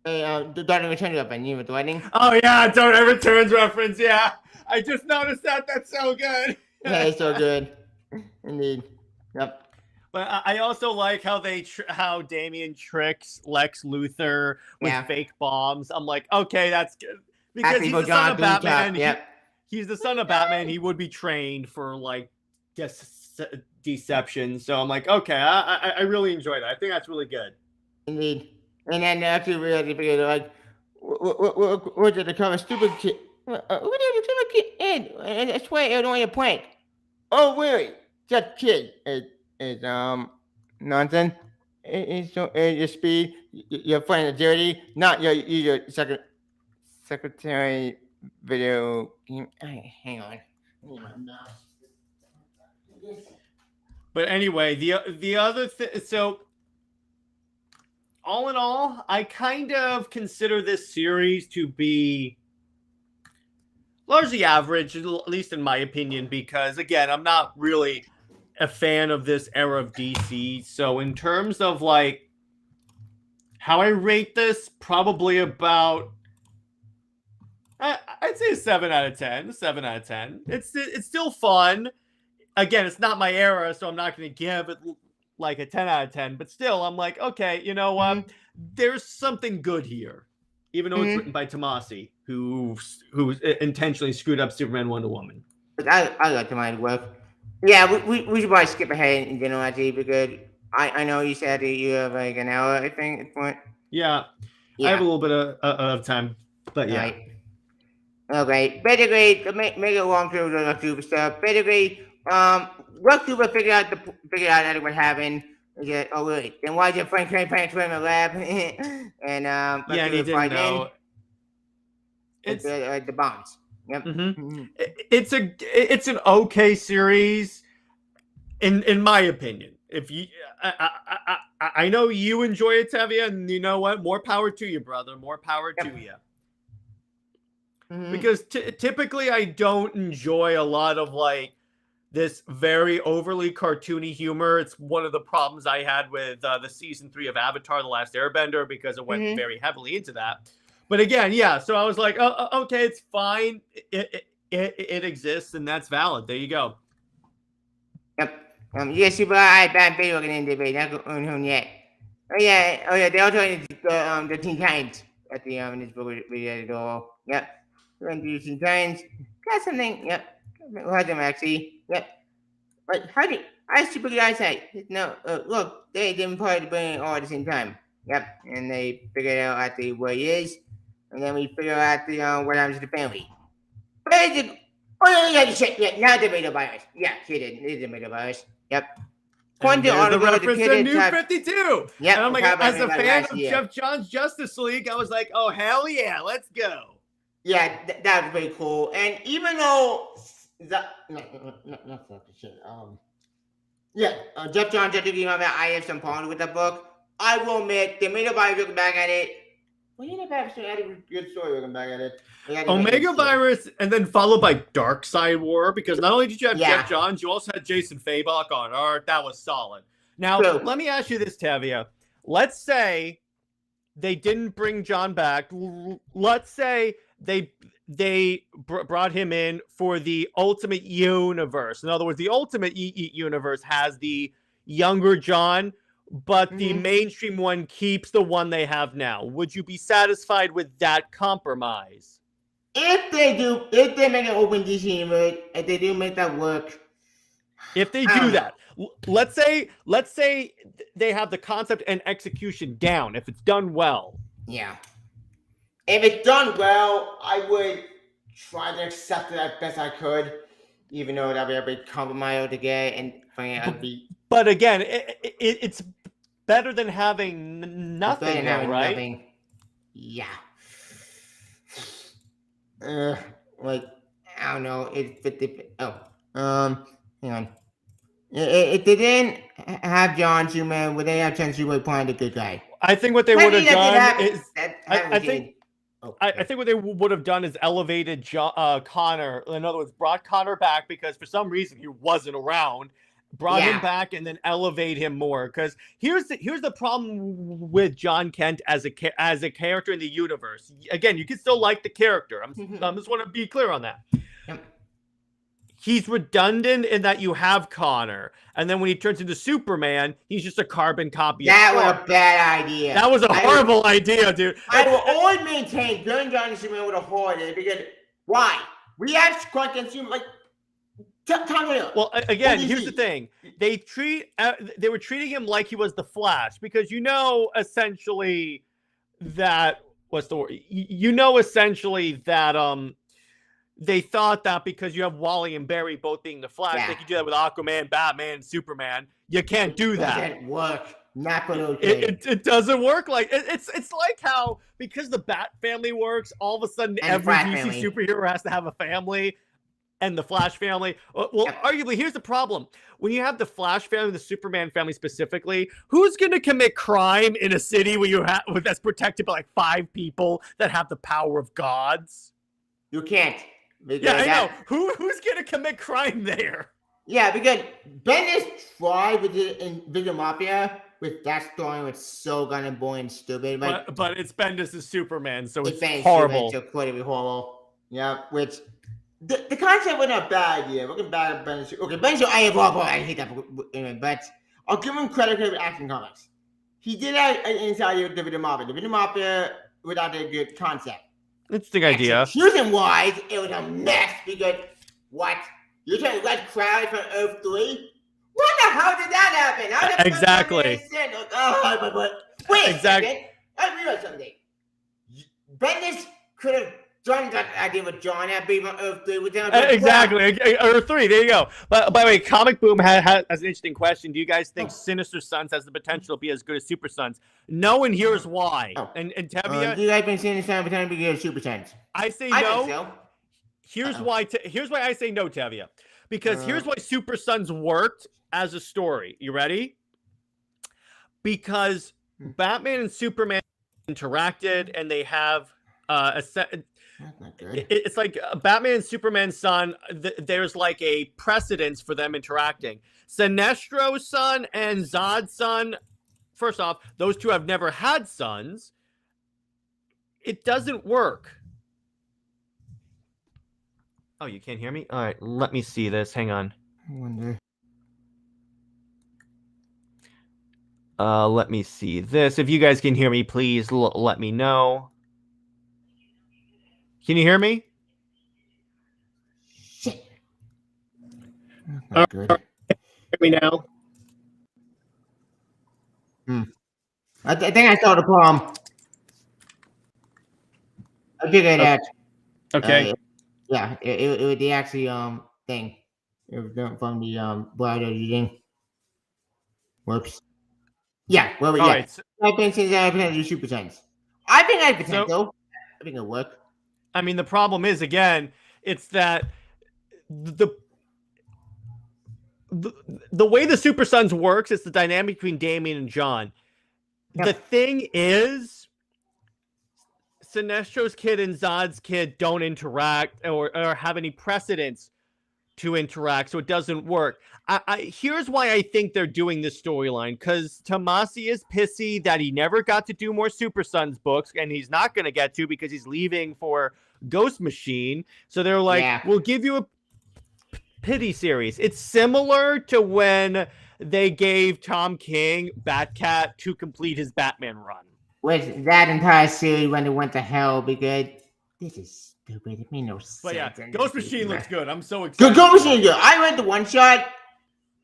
A: The Donning Returns open, you know, with the wedding.
B: Oh yeah, Donning Returns reference, yeah. I just noticed that. That's so good.
A: Yeah, it's so good. Indeed. Yep.
B: But I also like how how Damien tricks Lex Luthor with fake bombs. I'm like, okay, that's good. Because he's the son of Batman. He's the son of Batman. He would be trained for like deception. So I'm like, okay, I really enjoy that. I think that's really good.
A: Indeed. And then actually really figured like, what did the cover stupid kid? What did the stupid kid? And I swear it was only a prank. Oh really? That kid is nonsense. It's your speed. You're playing dirty. Not your secretary video game. Hang on.
B: But anyway, the other thing. So all in all, I kind of consider this series to be largely average, at least in my opinion, because again, I'm not really a fan of this era of DC. So in terms of like how I rate this, probably about I'd say a 7 out of 10. 7 out of 10. It's still fun. Again, it's not my era, so I'm not going to give it like a 10 out of 10. But still, I'm like, okay, you know what? There's something good here, even though it's written by Tomasi, who intentionally screwed up Superman Wonder Woman.
A: I like Tomasi's work. Yeah, we should probably skip ahead in generality because I know you said that you have like an hour, I think, at this point.
B: Yeah. I have a little bit of time, but yeah.
A: Right. Okay, basically, to make it long through the Lex Luthor stuff, basically, Lex Luthor figured out what happened. He said, "Oh really? Then why did Frank transfer in the lab?" And
B: Yeah, and he didn't
A: fighting
B: know.
A: with
B: It's
A: the bombs. Yep.
B: it's an okay series, in my opinion. If you, I know you enjoy it, Tevia, and you know what? More power to you, brother. More power to you. Because typically I don't enjoy a lot of like this very overly cartoony humor. It's one of the problems I had with the season 3 of Avatar: The Last Airbender, because it went very heavily into that. But again, yeah. So I was like, oh, okay, it's fine. It exists, and that's valid. There you go.
A: Yep. Yes, super bad video can debate. Not on yet. Oh yeah. They also the Teen Titans at the this book video. Yep. We're going to do Teen Titans. Got something. Yep. We'll have them actually. Yep. But how did I super good eyesight? No. Look, they didn't part of the brain all at the same time. Yep. And they figured out at the what he is, and then we figure out the what happens to the family. Basic. Oh yeah, shit. Yeah, now the beta virus. Yeah, she did. It is the beta virus. Yep.
B: And there's the reference to New 52.
A: Yeah.
B: And I'm like, as a fan of Jeff Johns' Justice League, I was like, oh hell yeah, let's go.
A: Yeah, that was very cool. And even though that, not fucking shit. Jeff Johns did give that I have some problems with the book. I will admit, they made a virus looking back at it. Well, you never actually had a good story looking back at it.
B: Omega Virus, and then followed by Dark Side War, because not only did you have Jeff Johns, you also had Jason Fabok on art. That was solid. Now, let me ask you this, Tevia. Let's say they didn't bring John back. Let's say they brought him in for the Ultimate Universe. In other words, the Ultimate Universe has the younger John, but the mainstream one keeps the one they have now. Would you be satisfied with that compromise?
A: If they make an open DC universe, if they do make that work.
B: If they do that, let's say they have the concept and execution down. If it's done well. Yeah.
A: If it's done well, I would try to accept it as best I could, even though that'd be a big compromise to get, and I'd be.
B: But again, it's better than having nothing, right? Nothing.
A: Yeah. Like I don't know. Hang on. If they didn't have John Superman, would they have chance to playing the good guy?
B: I think what they would have done is I think what they would have done is elevated Connor. In other words, brought Connor back because for some reason he wasn't around. Brought him back and then elevate him more. Because here's the problem with John Kent as a character in the universe. Again, you can still like the character. I just want to be clear on that. Yep. He's redundant in that you have Connor, and then when he turns into Superman, he's just a carbon copy.
A: That was a bad idea.
B: That was a horrible idea, dude.
A: I will always maintain John and Superman with a horror idea because why? We have Clark and Superman like.
B: Well, again, here's the thing: they were treating him like he was the Flash because essentially that what's the word? Essentially that they thought that because you have Wally and Barry both being the Flash, they could do that with Aquaman, Batman, and Superman. You can't do that.
A: It doesn't work. Not
B: it doesn't work like it's like how because the Bat family works, all of a sudden every DC superhero has to have a family. And the Flash family. Well, arguably, here's the problem. When you have the Flash family, the Superman family specifically, who's going to commit crime in a city where that's protected by like 5 people that have the power of gods?
A: You can't.
B: Yeah, I know. Who's going to commit crime there?
A: Yeah, because Bendis tried with it in Video Mafia with that story was so kind of boring and stupid.
B: But it's Bendis' Superman, so it's horrible.
A: Superman, so clearly horrible. Yeah, which... The concept wasn't a bad idea. Looking back at Bendis. Okay, Bendis, I hate that anyway, but I'll give him credit for Action Comics. He did that inside of the Video Mafia. The Video Mafia without a good concept.
B: Interesting idea.
A: Execution-wise, it was a mess because, what? You're trying to let crowd from Earth 3? What the hell did that happen? How did
B: exactly.
A: Wait exactly. I realized something. Bendis could have John got the idea with John had being on Earth 3 with them.
B: Exactly, or 3. There you go. But by the way, Comic Boom has an interesting question. Do you guys think Sinister Sons has the potential to be as good as Super Sons? No, and here's why. And Tevia,
A: do you guys been seeing the Sons pretending to be good Super Sons?
B: I say
A: I
B: no.
A: think so.
B: Here's why. Here's why I say no, Tevia. Because here's why Super Sons worked as a story. You ready? Because Batman and Superman interacted, and they have a set. It's like Batman and Superman's son. There's like a precedence for them interacting. Sinestro's son and Zod's son. First off, those two have never had sons. It doesn't work. Oh, you can't hear me? All right, let me see this. Hang on.
A: I wonder.
B: Let me see this. If you guys can hear me, please let me know. Can you hear me?
A: Shit. That's good.
B: Hear me now?
A: I think I saw the problem. I figured that.
B: Okay.
A: Yeah, it was the actually thing. It was from the browser reading. Whoops. Yeah, well, yeah.
B: Right.
A: I think since I have do Super Sons. I think I have potential. I think it'll work.
B: I mean, the problem is, again, it's that the way the Super Sons works, it's the dynamic between Damian and John.
A: Yep.
B: The thing is, Sinestro's kid and Zod's kid don't interact or have any precedence to interact, so it doesn't work. Here's why I think they're doing this storyline, because Tomasi is pissy that he never got to do more Super Sons books, and he's not going to get to because he's leaving for Ghost Machine. So they're like, we'll give you a pity series. It's similar to when they gave Tom King Batcat to complete his Batman run.
A: With that entire series when it went to hell because this is stupid. It made no sense.
B: But yeah, Ghost Machine looks good. I'm so excited.
A: Ghost Machine is good. I read the one shot.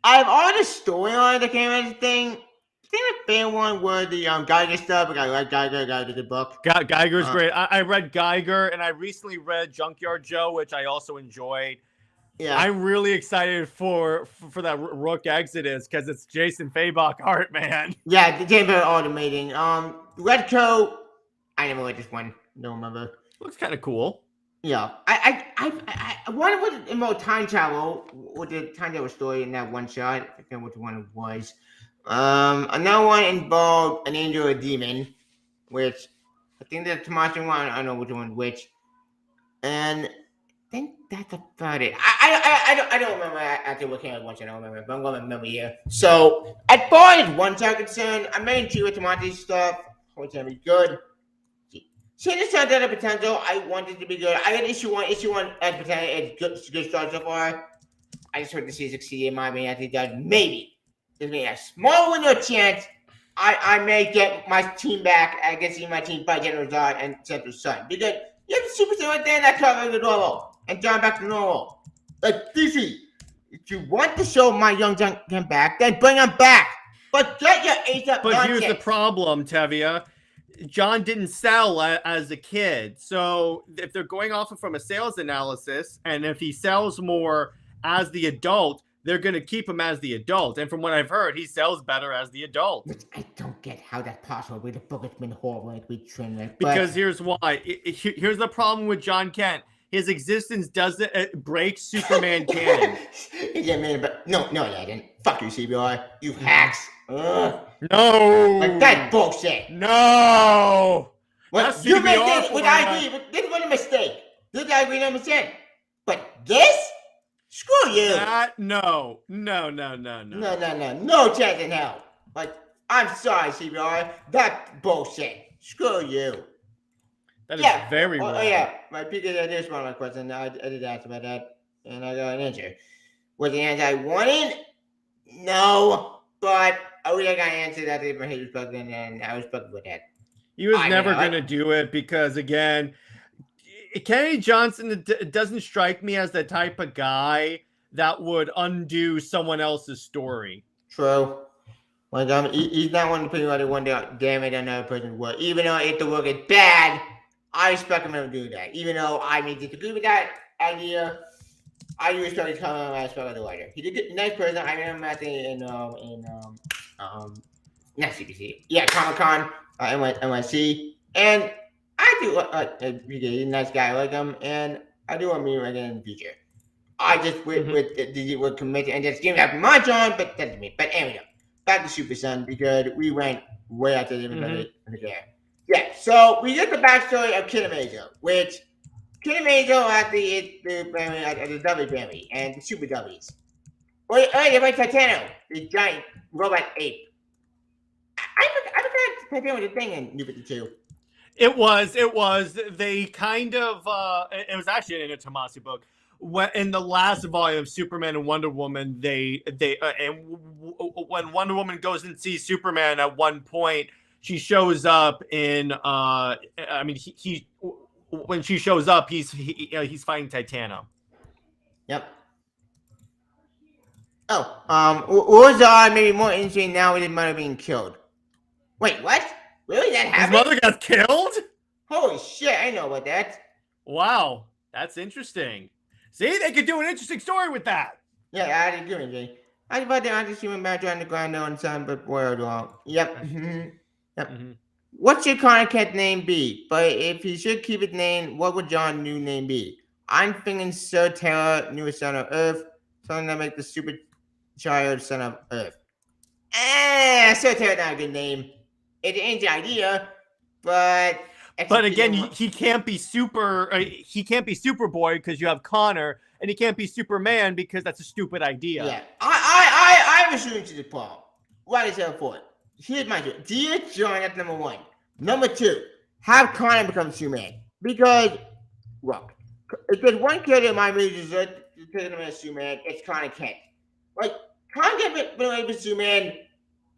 A: I have all the storyline that came out of the thing. I think the fan one was the Geiger stuff. I like Geiger. Geiger's a good book.
B: Geiger's great. I read Geiger, and I recently read Junkyard Joe, which I also enjoyed. Yeah, I'm really excited for that Rook Exodus because it's Jason Fabok art, man.
A: Yeah, the game very automating. Red Coat. I never read this one. Don't remember.
B: Looks kind of cool.
A: Yeah, I wanted with more time travel with the time travel story in that one shot. I forget which one it was. Another one involved an angel or a demon, which I think the Tomasi one. I don't know which one which, and I think that's about it. I don't remember after what came out once. I don't remember, but I'm going to remember here. So as far as one shot concerned, I'm very intrigued with Tomasi's stuff. It's gonna be good. Sinister Sons had a potential. I want it to be good. I had issue one as potential. It's good start so far. I just heard the season succeed in my opinion. I think that maybe there's maybe a small window of chance I may get my team back. I can see my team by General Zod and Sinister Sons because you have the Super Sons right there that cover the normal and John back to normal. Like DC, if you want to show my young John back, then bring him back. But get your ace up.
B: But here's the problem, Tevia. John didn't sell as a kid. So if they're going off from a sales analysis, and if he sells more as the adult, they're going to keep him as the adult. And from what I've heard, he sells better as the adult.
A: I don't get how that's possible. The book has been horrible. Like we trim it.
B: Because here's why. Here's the problem with John Kent. His existence doesn't break Superman canon.
A: Yeah, man, but no, I didn't. Fuck you, CBI. You hacks.
B: No.
A: Like that bullshit.
B: No.
A: Well, you made this, which I agree, but this was a mistake. This I agree 100%. But this? Screw you.
B: No.
A: No chance in hell. Like, I'm sorry, CBI. That bullshit. Screw you.
B: That is very wrong.
A: Oh, yeah. Because I did respond to my question. I did ask about that, and I got an answer. Was the answer I wanted? No. But I got an answer that he was bugging, and I was bugging with that.
B: He was never going to do it because, again, Kennedy Johnson doesn't strike me as the type of guy that would undo someone else's story.
A: True. Like, he's not one of the people that want to damage another person's work. Even though if the work is bad, I respect him for doing that. Even though I may disagree with that idea, I do respect his comment. I respect the writer. He's a good, nice person. I met him at the not CPC. Yeah, Comic Con, NYC, and I do he's a nice guy. I like him, and I do want to meet him again in the future. I just would commit to, and just give that much on, but that's me. But anyway, back to Super Son because we went way after the there. Yeah, so we get the backstory of Kid Amazo, which Kid Amazo at the W family and the Super W's. Well, earlier by Titano, the giant robot ape. I forgot Titano was a thing in New 52.
B: It was. They kind of. It was actually in a Tomasi book. In the last volume of Superman and Wonder Woman, when Wonder Woman goes and sees Superman at one point, she shows up in. When she shows up, he's fighting Titano.
A: Yep. Oh, Orzard maybe more interesting now with his mother being killed. Wait, what? Really? That happened?
B: His mother got killed?
A: Holy shit! I know about that.
B: Wow, that's interesting. See, they could do an interesting story with that.
A: Yeah, I agree with you. I was about to just human battle on the ground on sun, but world wrong. Yep. Yep. Mm-hmm. What should Connor Kent's name be? But if he should keep his name, what would John's new name be? I'm thinking Sir Terra, newest son of Earth, something that makes the super child son of Earth. Sir Terra's not a good name. It's an interesting idea, but
B: again, he can't be super. He can't be Superboy because you have Connor, and he can't be Superman because that's a stupid idea.
A: Yeah, I have a solution to the problem. What is that for? Here's my deal. Dear John, that's number one. Number two, have Connor become Superman because look, if there's one character in my movie deserves to take him as Superman, it's Connor Kent. Like Connor Kent been able to Superman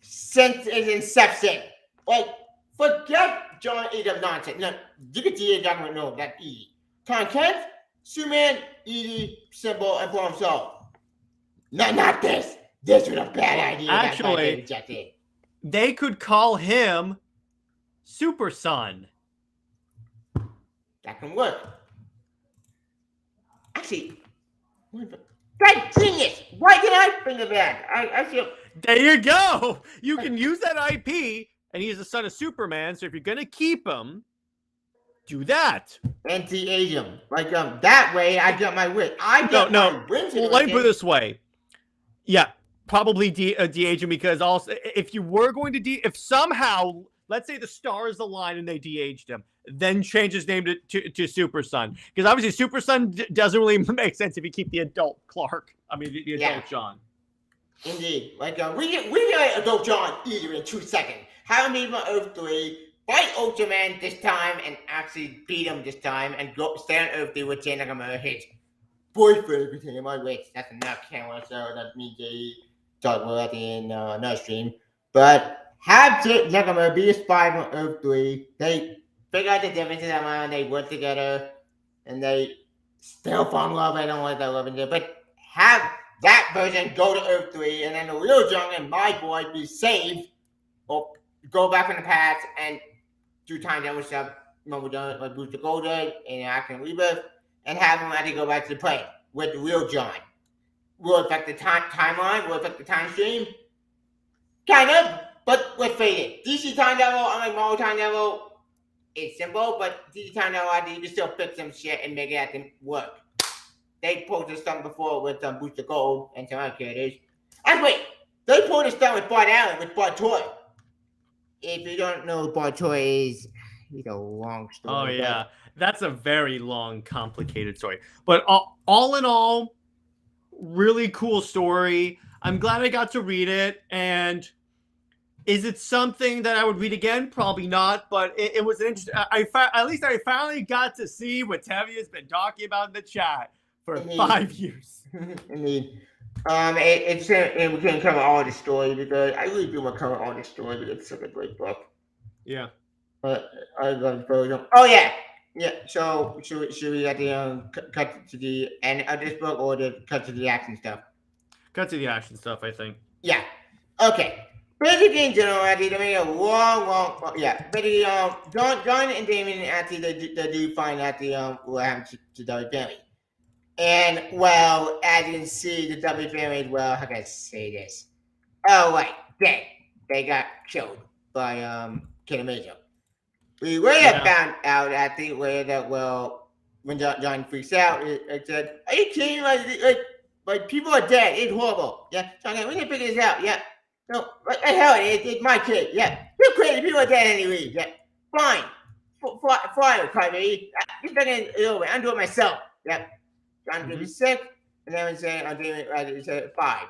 A: since his inception. Like, forget John Adam nonsense. No, you can see it talking about that's easy. Connor Kent, Superman, easy, simple, and for himself. No, not this. This was a bad idea.
B: Actually, they could call him Super Son.
A: That can work. Actually, that's genius. Why did I think of that? I feel.
B: There you go. You can use that IP. And he's the son of Superman, so if you're gonna keep him, do that.
A: Anti-age him, like that way I get my wit.
B: Let me put it this way. Yeah, probably de-age him because also if you were going to if somehow let's say the stars align and they de-aged him, then change his name to Super Son because obviously Super Son doesn't really make sense if you keep the adult Clark. I mean the adult John.
A: Indeed, like we get adult John either in 2 seconds. Have him even Earth 3, fight Ultraman this time, and actually beat him this time, and go stay on Earth 3 with Jay Nakamura, his boyfriend, became my witch. That's enough camera, so that means they talk about at the end another stream. But have Jay Nakamura be a spy on Earth 3. They figure out the differences of them, they work together, and they still fall in love. I don't like that love in there, but have that version go to Earth 3, and then the real John and my boy be saved, or go back in the past and do time travel stuff when we're done with Booster Goldberg and Action Rebirth, and have him actually go back to the plane with the real John. Will affect the timeline, will affect the time stream. Kind of, but let's face it. DC Time Travel, unlike Marvel Time Travel, it's simple, but DC Time Travel, I think you can still fix some shit and make it actually work. They pulled this stuff before with Booster Gold and some other characters. And wait, they pulled this stuff with Bart Allen, with Bart Toy. If you don't know who Bart Toy is, it's a long story.
B: Oh, yeah. That's a very long, complicated story. But all in all, really cool story. I'm glad I got to read it. And is it something that I would read again? Probably not. But it was interesting. At least I finally got to see what Tevia's been talking about in the chat for 5 years.
A: Indeed. We can't cover all the story because I really do want to cover all the story because it's such a great book.
B: Yeah.
A: I love it. Oh yeah. So should we get the cut to the end of this book or the cut to the action stuff?
B: Cut to the action stuff, I think.
A: Yeah. Okay. basically in general, actually, they made a long, yeah. Basically, John and Damien actually they do find out what happened to Dudley family, and well, as you can see, the Dudley family, well, how can I say this? Oh, right, dead. They got killed by Kid Major. We would have found out actually later that when John freaks out, it said, "Are you kidding? Like people are dead. It's horrible." Yeah, John, we need to figure this out. Yeah, no, what the hell? It's my kid. Yeah, you're crazy. People are dead anyway. Yeah, fine. Fire, crybaby. You're fucking over. I'm doing it myself. Yeah, John gave me 6, and then we say I'm doing it. We said 5.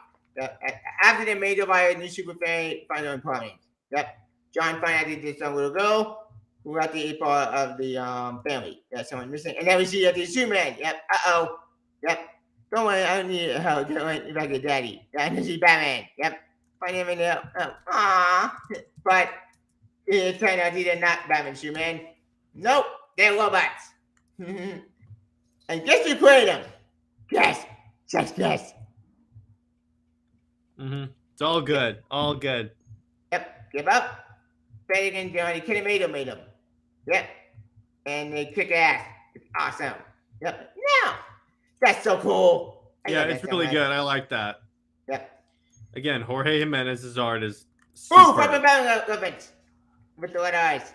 A: After the major virus, new super family find their own problems. Yep, John find out that this young little girl who got the part of the family. Yeah, someone missing. And then we see that the Superman. Yep. Yep. Don't worry, I don't need help. Don't worry about your daddy. Yeah, I see Batman. Yep. Find him in there. Aww. But it turned out they're not Batman Superman. Nope. They're robots. And guess who created them? Guess. Just guess.
B: It's all good. All good.
A: Yep. Give up. Freddy and Johnny Kid made them. Yep. And they kick ass. It's awesome. Yep. Now, that's so cool.
B: Yeah, it's really good. I like that.
A: Yep.
B: Again, Jorge Jimenez's art is
A: ooh, Papa Brown weapons with the red eyes.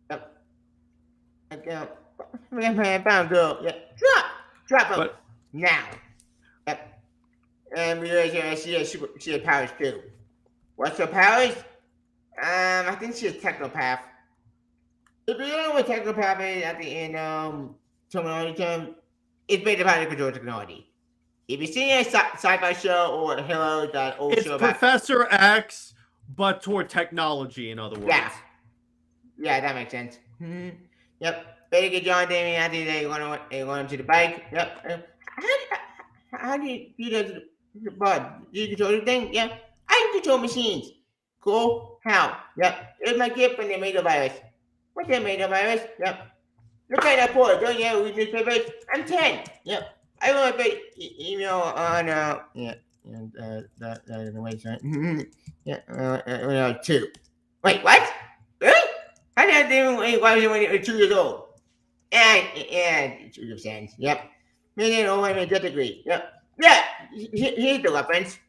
A: Yep. Brown girl. Yep. Drop him now. Yep. And we realize she had powers too. What's her powers? I think she's a technopath. If you don't know what technopath is at the end, terminology term, it's based upon the control technology. If you've seen a sci-fi show or a Halo, that old
B: it's
A: show
B: about Professor X, but toward technology, in other words.
A: Yeah, that makes sense. Yep. Better get John Damien out there. They want him to the bike. Yep. How do you do the bud? Do you control the thing? Yeah. I can control machines. Cool. How? Yep. It's my gift when they made the virus. What's that made the virus? Yep. Look at that boy. Don't you read newspapers? I'm 10. Yep. I wrote a email on that wait, sorry. Yeah. When I was 2. Wait, what? Really? How did I do when you were 2 years old? And 2 years. Yep. Maybe an old man get degree. Yep. Yeah. Here's the reference.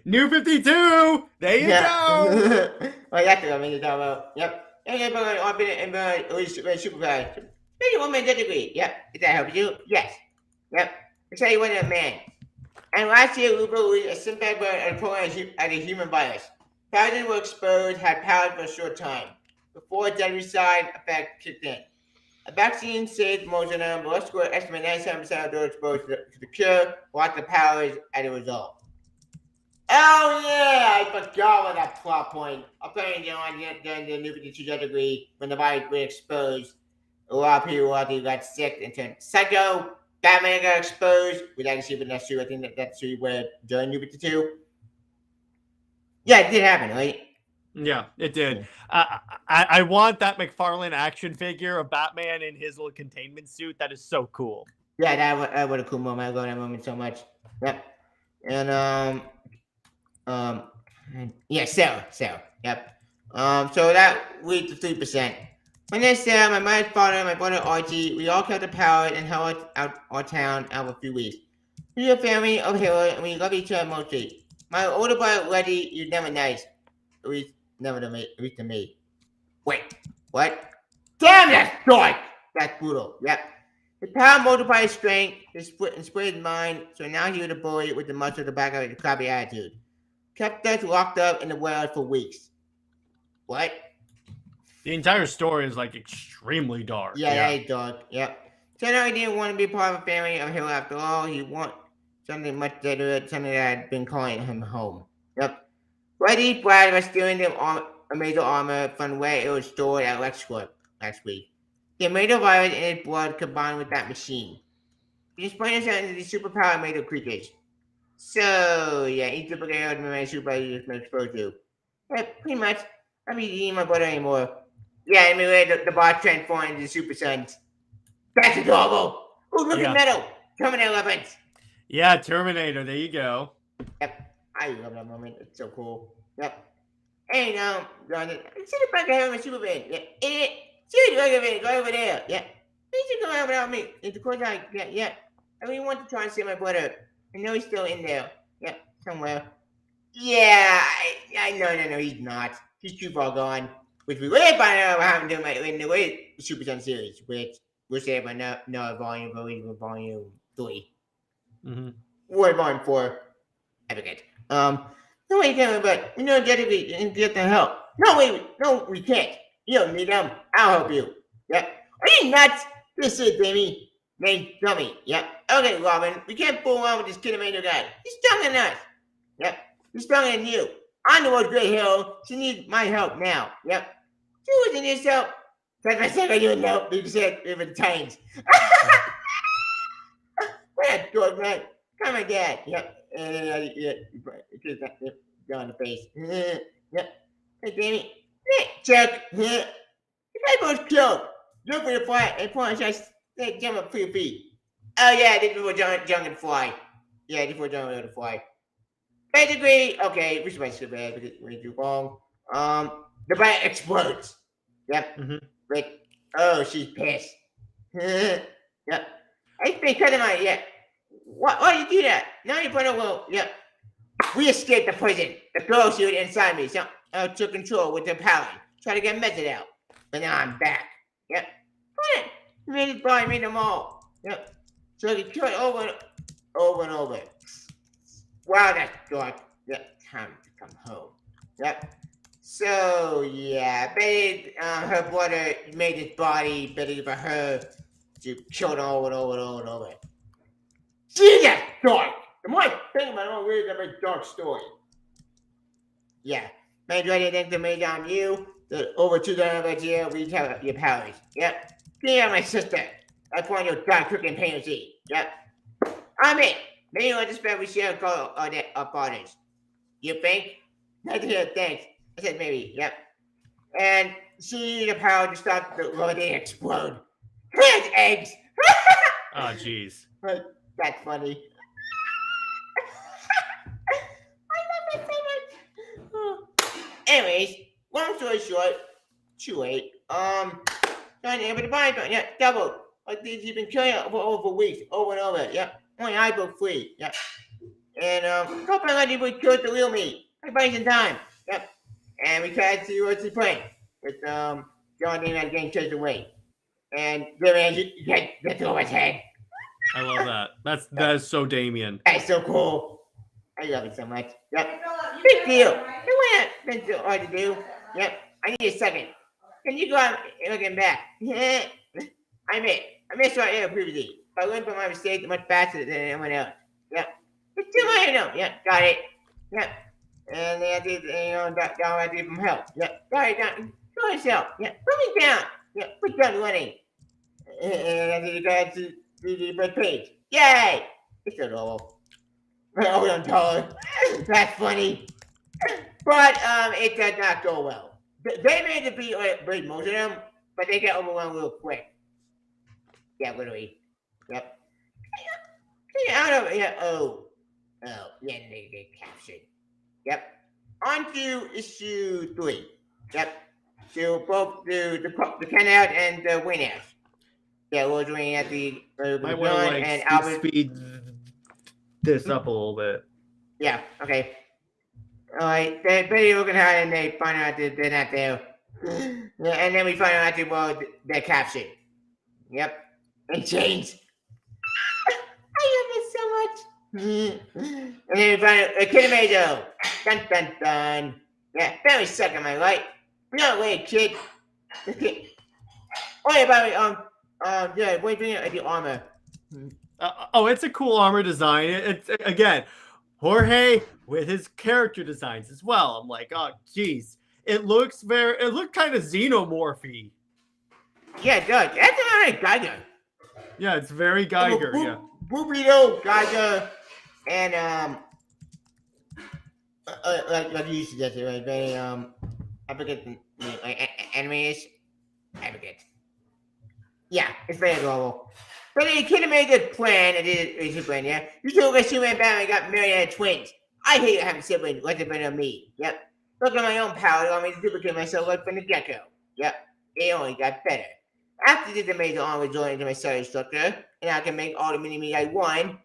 B: New 52. There you go.
A: Well, that's what I mean to talk about. Yep. And I've been supervised. Maybe 1 man get degree. Yep. Did that help you? Yes. Yep. I tell you what, a man. And last year, Lupo was a sympathetic and at a human virus. Thousands were exposed, had power for a short time before a deadly side effect kicked in. A vaccine saved most of them, but let's go estimate 97% of those exposed to the cure lost the powers as a result. Oh yeah, I forgot about that plot point. Apparently, during the new 52 degree, when the virus was exposed, a lot of people out there got sick and turned psycho. Batman got exposed. We didn't see, but that's true. I think that's true. Where during New 52, yeah, it did happen, right?
B: Yeah, it did. I want that McFarlane action figure of Batman in his little containment suit. That is so cool.
A: Yeah, that was a cool moment. I love that moment so much. Yep. And yeah, Sarah. Yep. So that leads to 3%. My name is Sarah, my mother's father, my brother Archie. We all kept the power and held out our town out for a few weeks. We're a family of heroes and we love each other mostly. My older brother Letty, you're never nice. At least to me. Wait, what? Damn, that's dark! That's brutal. Yep. His power multiplied his strength, his split his mind, so now he was a bully with the muscle to back up his crappy attitude. Kept us locked up in the warehouse for weeks. What?
B: The entire story is like extremely dark.
A: Yeah, that is dark. Yep. Turned out he didn't want to be part of a family of hero after all. He wanted something much better, something that had been calling him home. Yep. Letty Brad was stealing the Amazing armor from where it was stored at LexCorp last week. The Amazing virus in his blood combined with that machine. He explained himself into the superpower Amazing creatures. So, yeah, each superhero and my superpower you just been exposed to. Yeah, pretty much. I'm not eating my brother anymore. Yeah, I mean, the boss transformed into Super Sons. That's adorable. Ooh, look at Metal. Terminator weapons.
B: Yeah, Terminator. There you go.
A: Yep. I love that moment. It's so cool. Yep. Hey, Jonathan, sit the back of him and Superman. Yeah, idiot. See, look at me. Go over there. Yeah. You should come out without me. It's of course yeah. I really want to try and see my brother. I know he's still in there. Yeah, somewhere. Yeah, no, he's not. He's too far gone. Which we will find out what happened to him in the way Super Sun series, which we'll say about no volume, but we volume 3.
B: Mm-hmm.
A: Or volume 4. I forget. No way, but we know Jetty and get the help. No, wait, no, we can't. You don't need them. I'll help you. Yep. Are you nuts? This is Dammy. Named Dummy. Yep. Okay, Robin, we can't fool around with this Kidamator guy. He's stronger than us. Yep. He's stronger than you. I'm the world's great hero. She needs my help now. Yep. She wasn't his help. That's my second you know. You said it the times. What dork, man. Come on, Dad. Yep. Just go on the face. Yep. Hey, Dammy. Chuck. You guys both killed. Look for the fly and point just jump up 3 feet. Oh, yeah, this is before John can fly. Yeah, before John was able to fly. Basically, okay, which is so bad because we're too long. The bite explodes. Yep.
B: Mm-hmm.
A: But, oh, she's pissed. Yep. It's been cutting my, yeah. Why you do that? Now you put a little, yep. We escaped the prison. The girl she was inside me, so I took control with the power. Try to get method out. But now I'm back. Yep. Made it by me them all. Yep. So I can kill it over and over. Wow, that's dark. Yep. Time to come home. Yep. So yeah, Betty, her brother made his body better for her to kill it over and over. See, that's dark. The more I think about it, the more weird that makes dark story. Yeah. Maybe I didn't think they made on you. Over 2,000 years, we have your powers. Yep. Get out my sister. That's one of your dark cooking fantasy. Yep. I'm it. Maybe we'll just spend we share call our partners. You think? Not here, thanks. I said maybe, yep. And she needs the power to stop the world and explode. Here's eggs!
B: Oh, jeez.
A: That's funny. I love that so much. Anyways, long story short, too late. Trying to able to buy it, yeah, double. Like these you've been killing it for over weeks, over and over, yep. Only I broke free, yep. And couple of people killed the real me. I buy some time, yep. And we tried to see what's the point with John Dane getting chased away. And the man gets over his head.
B: I love that. That is so Damien.
A: That's so cool. I love it so much. Yep. Big deal. It wouldn't have been so hard to do. Yep. I need a second. Can you go out and look him back? I missed what I did previously. I learned from my mistake much faster than anyone else. Yep. It's too late now. Yep. Got it. Yep. And they had to, down I need some help. Yep. Got it. Show yourself. Yep. Put me down. Yep. Put down running. And I did got to the red page. Yay! It's adorable. Oh, I'm taller. That's funny. But it did not go well. They made the beat most of them, but they got overwhelmed real quick. Yeah, literally. Yep. Get out of here. Oh, yeah, they get captured. Yep. On to issue 3. Yep. So both the Ken out and the Wayne out. Yeah, we're doing at the
B: might want to speed this up a little bit.
A: Yeah. Okay. All right. They're looking hard, and they find out that they're not there. And then we find out that they're captured. Yep. And chains. I love it so much. And then we find out a Kidamator. Dun dun dun. Yeah. Very suck, am I right? No way, kid. Okay. Oh, by the way, yeah, what do you think of the armor?
B: It's a cool armor design. It's again, Jorge with his character designs as well. I'm like, oh, geez, it looked kind of xenomorphy.
A: Yeah, it does. That's a Geiger.
B: Yeah, it's very Geiger. Yeah.
A: Burrito, Geiger, and like you suggested, right? Very I forget the name. Like enemies. I forget. Yeah, it's very adorable. But the kid made a good plan. It is a plan, yeah. You told us Superman and Batman got married and had twins. I hate having siblings less dependent on me. Yep. Look at my own power, allowed me to duplicate myself right from the get-go. Yep. It only got better. After this amazing arm was joined into my cellular structure, and I can make all the mini-me I want,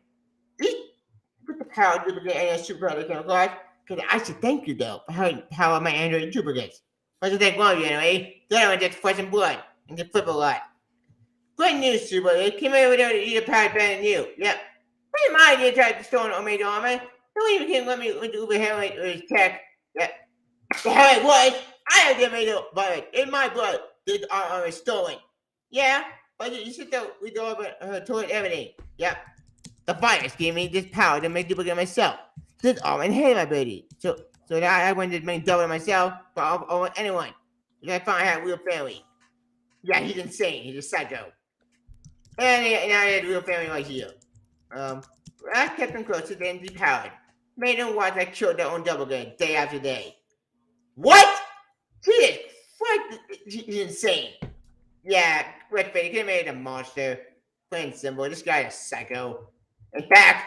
A: with the power to duplicate any superpower that came across, because I should thank you, though, for having power my android duplicates. I should thank one of you, anyway. The other one just flesh and blood, and can flip a lot. Great news, Super. They came over there to eat a power better than you. Yep. Pretty my idea to try to steal an Omega armor. Don't even can let me with the Uber Heroin or his tech. Yep. The hell it was. I had the Omega virus in my blood. This armor is stolen. Yeah, but you should we go over toward everything. Yep. The virus gave me this power to make duplicate myself. This armor inherited my ability. So that I wanted to make double myself, but over anyone. Because I found I had a real family. Yeah, he's insane. He's a psycho. And I had a real family right here. I kept them close to them depowered. Made them watch I killed their own doppelganger day after day. What? He is he's insane. Yeah, Red Fade, he could have made a monster. Plain simple. This guy is psycho. In fact,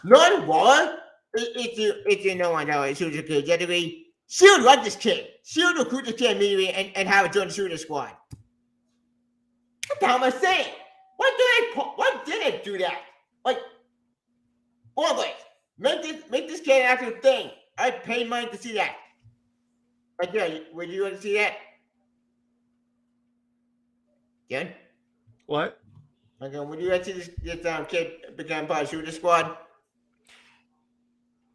A: non-war? It's you no one knows. She was a good degree. She would like this kid. She would recruit this kid immediately and have it join the shooter squad. What the hell am I saying? Why did I do that? Like, always make this kid an actual thing. I paid money to see that. Like, yeah, would you like to see that? Jen?
B: What?
A: Okay, would you like to see this kid become part of shooter squad?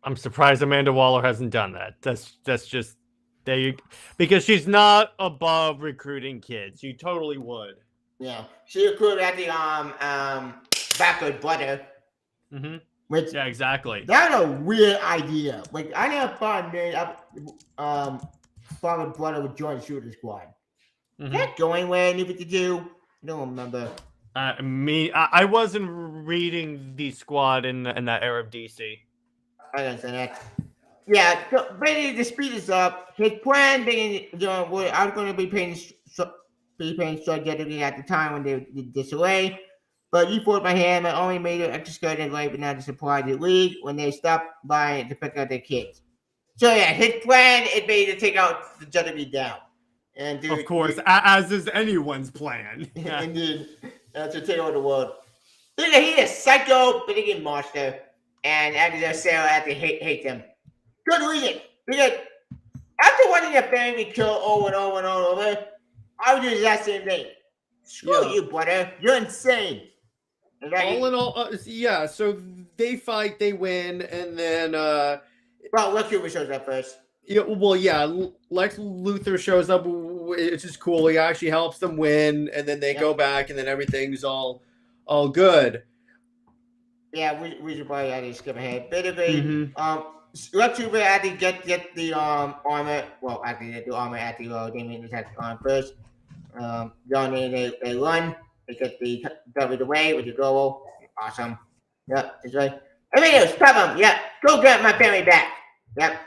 B: I'm surprised Amanda Waller hasn't done that. That's just there you because she's not above recruiting kids. You totally would.
A: Yeah, she recruited at the backward brother.
B: Mm-hmm.
A: Which
B: yeah, exactly.
A: That's a weird idea. Like I never thought backward brother would join the shooter squad. Mm-hmm. That going where I needed to do. I don't remember.
B: I wasn't reading the squad in that era of DC.
A: I understand that. Yeah, so basically to speed this up, his plan being, I was going to be paying strategically at the time when they did this away, but you forced my hand. I only made it extra skirt and light, but not to supply the league when they stopped by to pick out their kids. So yeah, his plan is basically to take out the Judgment down. And
B: of course, as is anyone's plan.
A: Indeed, to take over the world. He's a psycho, freaking monster. And after Sarah had to hate them. Good reason. Because after watching your family kill over and over and over, I would do the exact same thing. Screw you, brother. You're insane.
B: All in all, yeah, so they fight, they win, and then...
A: well, Lex Luthor shows up first.
B: Yeah, well, yeah, Lex Luthor shows up, which is cool. He actually helps them win, and then they go back, and then everything's all good.
A: Yeah, we should probably have to skip ahead. Basically, Lex Luthor had to get the armor. Well, actually, the armor at the they made the attack on first. They run. They get the double away with the goal. Awesome. Yep, that's right. Emilio, stop them. Yep, go get my family back. Yep.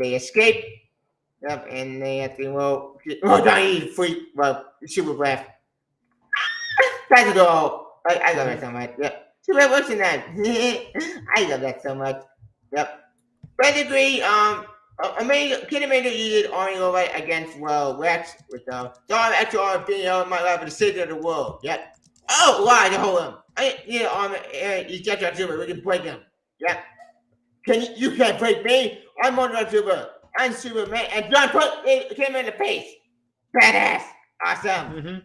A: They escape. Yep, and they have to don't eat free. Well, super breath. That's the goal. I love it so much. Yep. Super, what's in that? I love that so much. Yep. Basically, Kid Amanda used Army over against Rex with the extra armor being out of my life for the sake of the world. Yep. Oh, why to hold him? I need an armor. He's just a super. We can break him. Yep. You can't break me. I'm on Super. I'm Superman. And John came in the face. Badass. Awesome.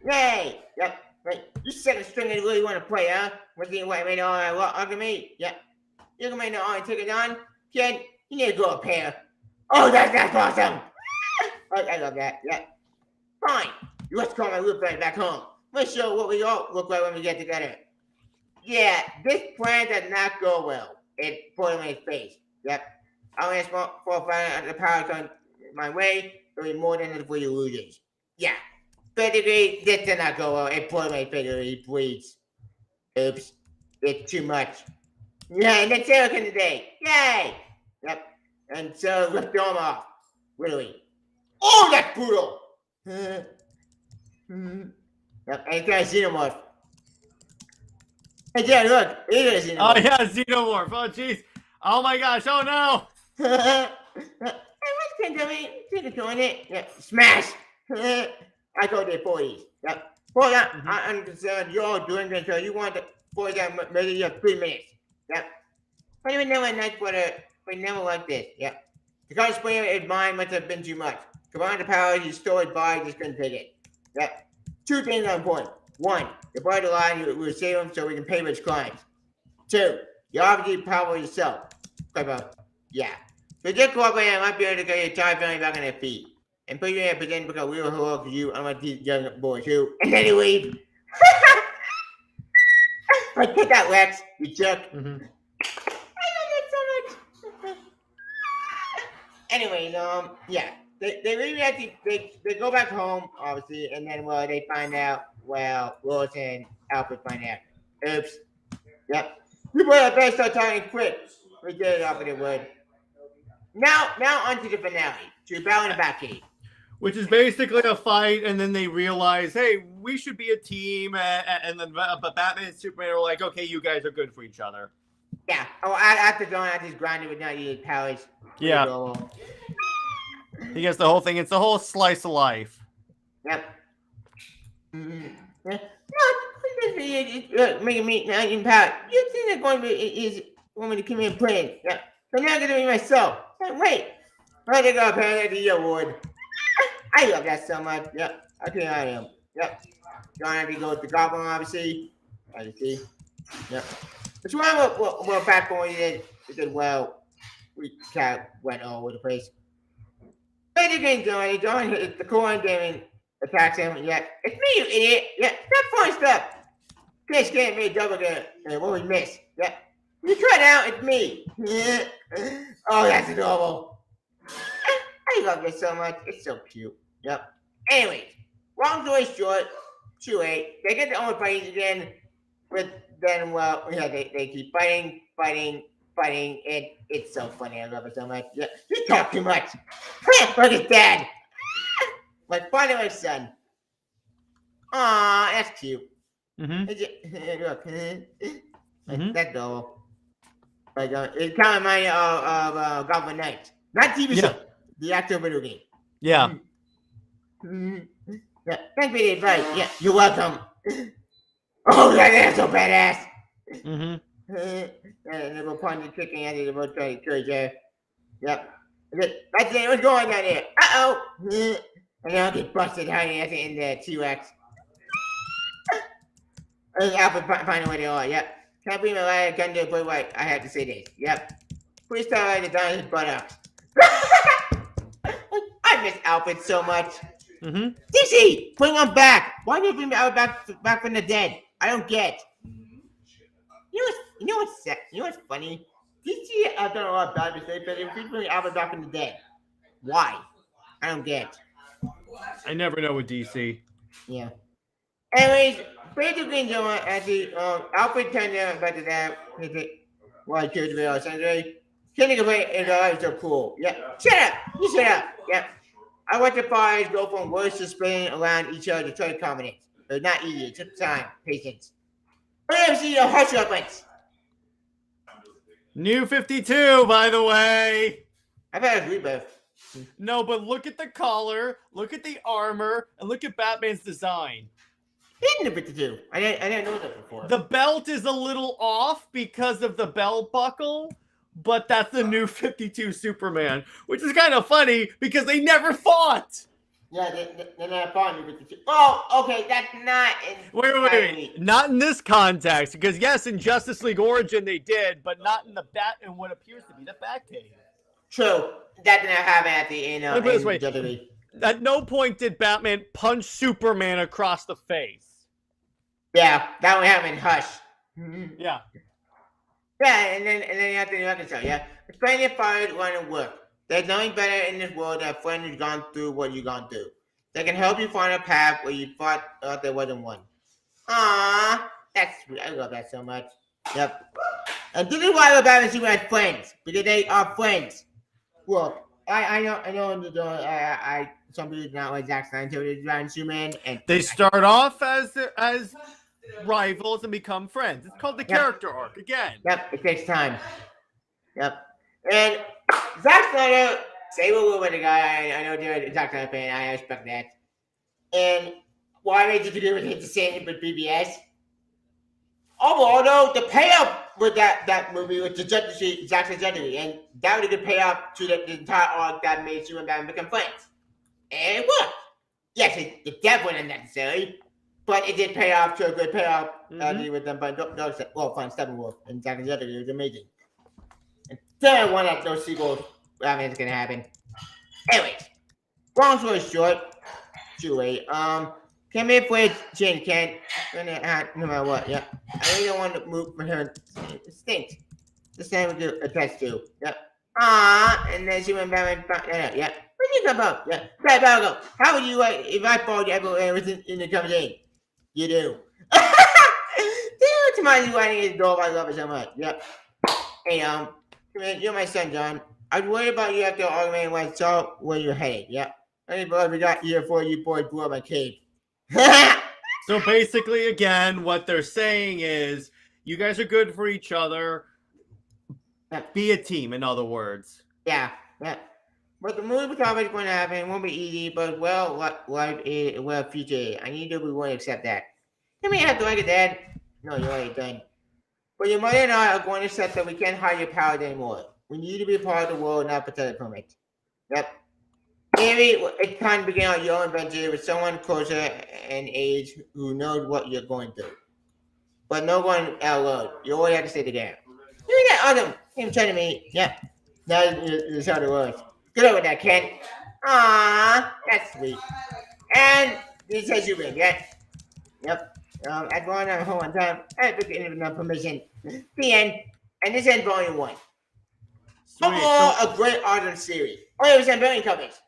A: Yay. Yep. Right. You second string you really want to play, huh? What's the white man on me? Yep. You can make the arm take it on. Kid, you need to go up here. Oh, that's awesome. I love that. Yep. Fine. Let's call my little friend back home. Let's show what we all look like when we get together. Yeah, this plan does not go well. It put him in his face. Yep. I only have four the power come my way. It'll be more than the 3 illusions. Yeah. Basically, this did not go well. It put him in his face. He bleeds. Oops. It's too much. Yeah, and then Sarah came today. Yay! Yep. And so ripped the arm off. Really. Oh, that's brutal! Yep, and it's got a xenomorph. Hey, Dad, look. It is a xenomorph.
B: Oh, yeah, xenomorph. Oh, jeez. Oh my gosh! Oh no!
A: Hey, what's going to me? Take a join it. Yeah, smash. I go to 40s. Yep. Hold on. I'm concerned. You're all doing good. So you want to 40 that maybe you have 3 minutes. Yep. I don't even know a night but never like this. Yep. The cosplayer in mine must have been too much. Combine the powers you stored by just couldn't take it. Yep. 2 things are important. 1, the boy alive, we will save him so we can pay for his crimes. 2, you obviously power yourself. Yeah. So just cooperate, I might be able to get your entire family back on their feet. And put you in a position because we were heroic for you. I'm gonna teach young boys too. And then he leaves. Like, take that, Lex. You jerk. I love that so much. Anyways, yeah. They really have to, they go back home, obviously, and then, well, they find out, well, Lois and Alfred find out. Oops. Yep. You better start talking quick. We get it off of the wood. Now onto the finale. To battle in the Batcave.
B: Which is basically a fight, and then they realize, hey, we should be a team, and then but Batman and Superman are like, okay, you guys are good for each other.
A: Yeah. Oh, after going out his grinding with not using powers.
B: Yeah. He gets the whole thing. It's the whole slice of life.
A: Yep. No, making me not in power. You think they're going to want me to come in and play? Yeah. So now I'm gonna be myself. Wait. I think I'll pay the award. I love that so much. Yep. Okay, I am. Yep. John had to go with the Goblin, obviously. As you see. Yep. Which one? Well, Fat Boy did. He did well. We kind of went all over the place. Basically, John hit the corn and attacks him. Yeah. It's me, you idiot. Yeah. Stop throwing stuff. Kiss can't make double gun. What we miss? Yeah. You try it out. It's me. Oh, that's adorable. I love this so much. It's so cute. Yep. Anyways, long story short, too late. They get their own fights again. But then, well, yeah, they keep fighting. It's so funny. I love it so much. Yeah, you talk too much. Like his dad. Like father and son. Aw, that's cute. Look. That's adorable. Like, it kind of reminds me of Goblin Knight. Not TV show. The actual video game.
B: Yeah.
A: Yeah. Thanks for the advice. Yeah, you're welcome. Oh, that's so badass. And they were punching, kicking at it, about trying to kill each other. Yep. That's it. What's going on there? Uh-oh. And now get busted hiding at the end of T-Rex. And Alfred find a way to all. Yep. Can't believe my life. I can't do it, but wait. I have to say this. Yep. Please tell me to down his buttocks. I miss Alfred so much. DC, bring him back. Why do you bring Alfred back from the dead? I don't get. You know what's funny? DC, I've done a lot of bad mistakes, but if we bring Alfred back from the dead, why? I don't get.
B: I never know with DC.
A: Yeah. Anyways, basically, actually, Alfred turned out about that. Why I killed Los Angeles. Killing away in our lives so cool. Yeah. Shut up! You shut up! Yeah. I watch the fires go from words to spinning around each other to try to accommodate. But not easy. It took time, patience. I never see your hush weapons.
B: New 52, by the way.
A: I've had a rebirth.
B: No, but look at the collar, look at the armor, and look at Batman's design.
A: New 52. I didn't know that before.
B: The belt is a little off because of the belt buckle, but that's the New 52 Superman, which is kind of funny because they never fought.
A: Yeah, they're not fought New 52. Oh, okay, that's not in...
B: Wait. Not in this context, because yes, in Justice League Origin they did, but not in in what appears to be the Batcave.
A: True. That did not happen at the end of WWE.
B: At no point did Batman punch Superman across the face.
A: Yeah, that would happen in Hush.
B: Yeah.
A: Yeah, and then you have to reconcile, yeah? Explain your fires want to work. There's nothing better in this world than a friend who's gone through what you've gone through. They can help you find a path where you thought there wasn't one. Aww, that's sweet. I love that so much. Yep. And this is why we're Batman and Superman are friends, because they are friends. Well, I know some people do not like Zack Snyder until they Batman and Superman, and
B: they start off as rivals and become friends. It's called the character arc again.
A: Yep, it takes time. Yep. And Zack Snyder, say what will with the guy. I know you're a Zack Snyder fan. I respect that. And why did you do with hit the same with BBS? Overall, though, the payoff with that movie was the Justice League, Zack Snyder, and that was a good payoff to the entire arc that made Superman and Batman become friends. And it worked. Yes, the death wasn't necessary, but it did pay off to a good payoff with them by fine Steppenwolf and Zack Snyder. It was amazing. And then one of those sequels, I mean, it's gonna happen. Anyways, long story short, came in with Jane Kent, no matter what, yeah. I really don't want to move from her. It stinks. The same we do attached to, yeah. And then she went back and yeah. What do you come up? Yeah. Right, Margo, how would you if I followed everywhere within in the coming in? You do. Damn, somebody's writing his dog. I love it so much. Yep. Hey, come in, you're my son, John. I was worried about you after the argument when I saw where you're headed. Yep. Any boys we got here for you boys blew up my cave.
B: So basically, again, what they're saying is you guys are good for each other. Be a team, in other words.
A: Yeah. But the movie topic is going to happen. It won't be easy, but life is future. I need to be willing to accept that. You may have to like it, Dad. No, you're already done. But your mother and I are going to accept that we can't hide your powers anymore. We need to be a part of the world, not protected from it. Yep. Maybe it's time to begin on your own adventure with someone closer in age who knows what you're going through. But no one out loud. You always have to stay together. Look at that Autumn. Him telling me, yeah. That is how it was. Get over that, Ken. Aww, that's sweet. And this says you win, yeah? Yep. At one home on time, I took enough permission. The end. And this ends volume 1. Overall, a great Autumn series. Oh, it was in Billion Comics.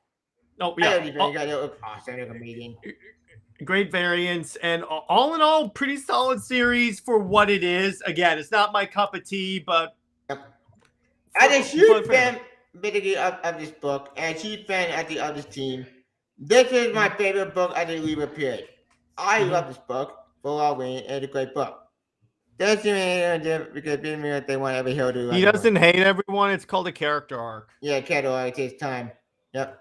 B: Oh, yeah. Great variants, and all in all, pretty solid series for what it is. Again, it's not my cup of tea, but
A: as a huge fan of this book, and a huge fan of this team, this is my favorite book of the Weaver period. I love this book for all reasons. It's a great book. Doesn't mean because they want every hero to.
B: He doesn't hate everyone. It's called a character arc.
A: Yeah, character arc. It takes time. Yep.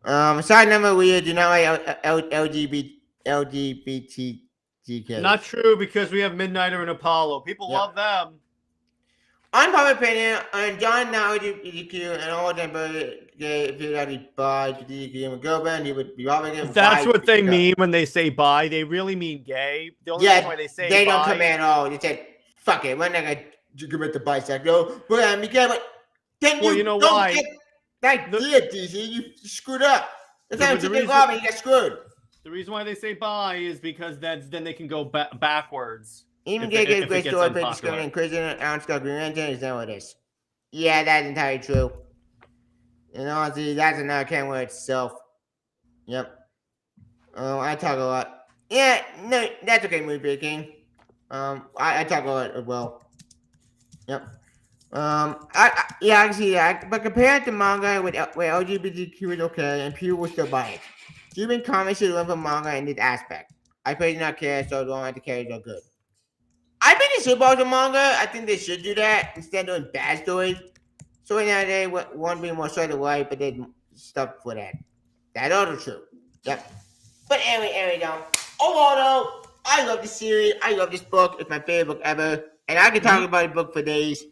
A: Side number we do not like LGBTQ.
B: Not true because we have Midnighter and Apollo. People love them.
A: Unpopular opinion on John now LGBTQ and all them if you had be bi LGBTQ and girlfriend, he would be robbing.
B: That's what they mean when they say bi. They really mean gay. The only reason why they say
A: they don't come in at all. They said, "Fuck it, we're not gonna commit the bisexual." But then
B: you know why?
A: That did, DC. You screwed up. That's how you get robbing. You got screwed.
B: The reason why they say bi is because then they can go backwards.
A: Even gay gets great story, but discriminating Christian and Armstrong Green Lantern is not what it is. Yeah, that's entirely true. And honestly, that's another can word itself. Yep. I talk a lot. Yeah, no, that's okay, movie King. I talk a lot as well. Yep. I can see that, but compared to manga where LGBTQ is okay and people will still buy it. Human comics should learn from manga in this aspect. I personally do not care, so don't have to care. Are good. I think they should borrow the manga. I think they should do that instead of doing bad stories. So now they want to be more sort of life, but they stuff for that. That's also true. Yep. But anyway, overall though, I love this series. I love this book. It's my favorite book ever, and I can talk about the book for days.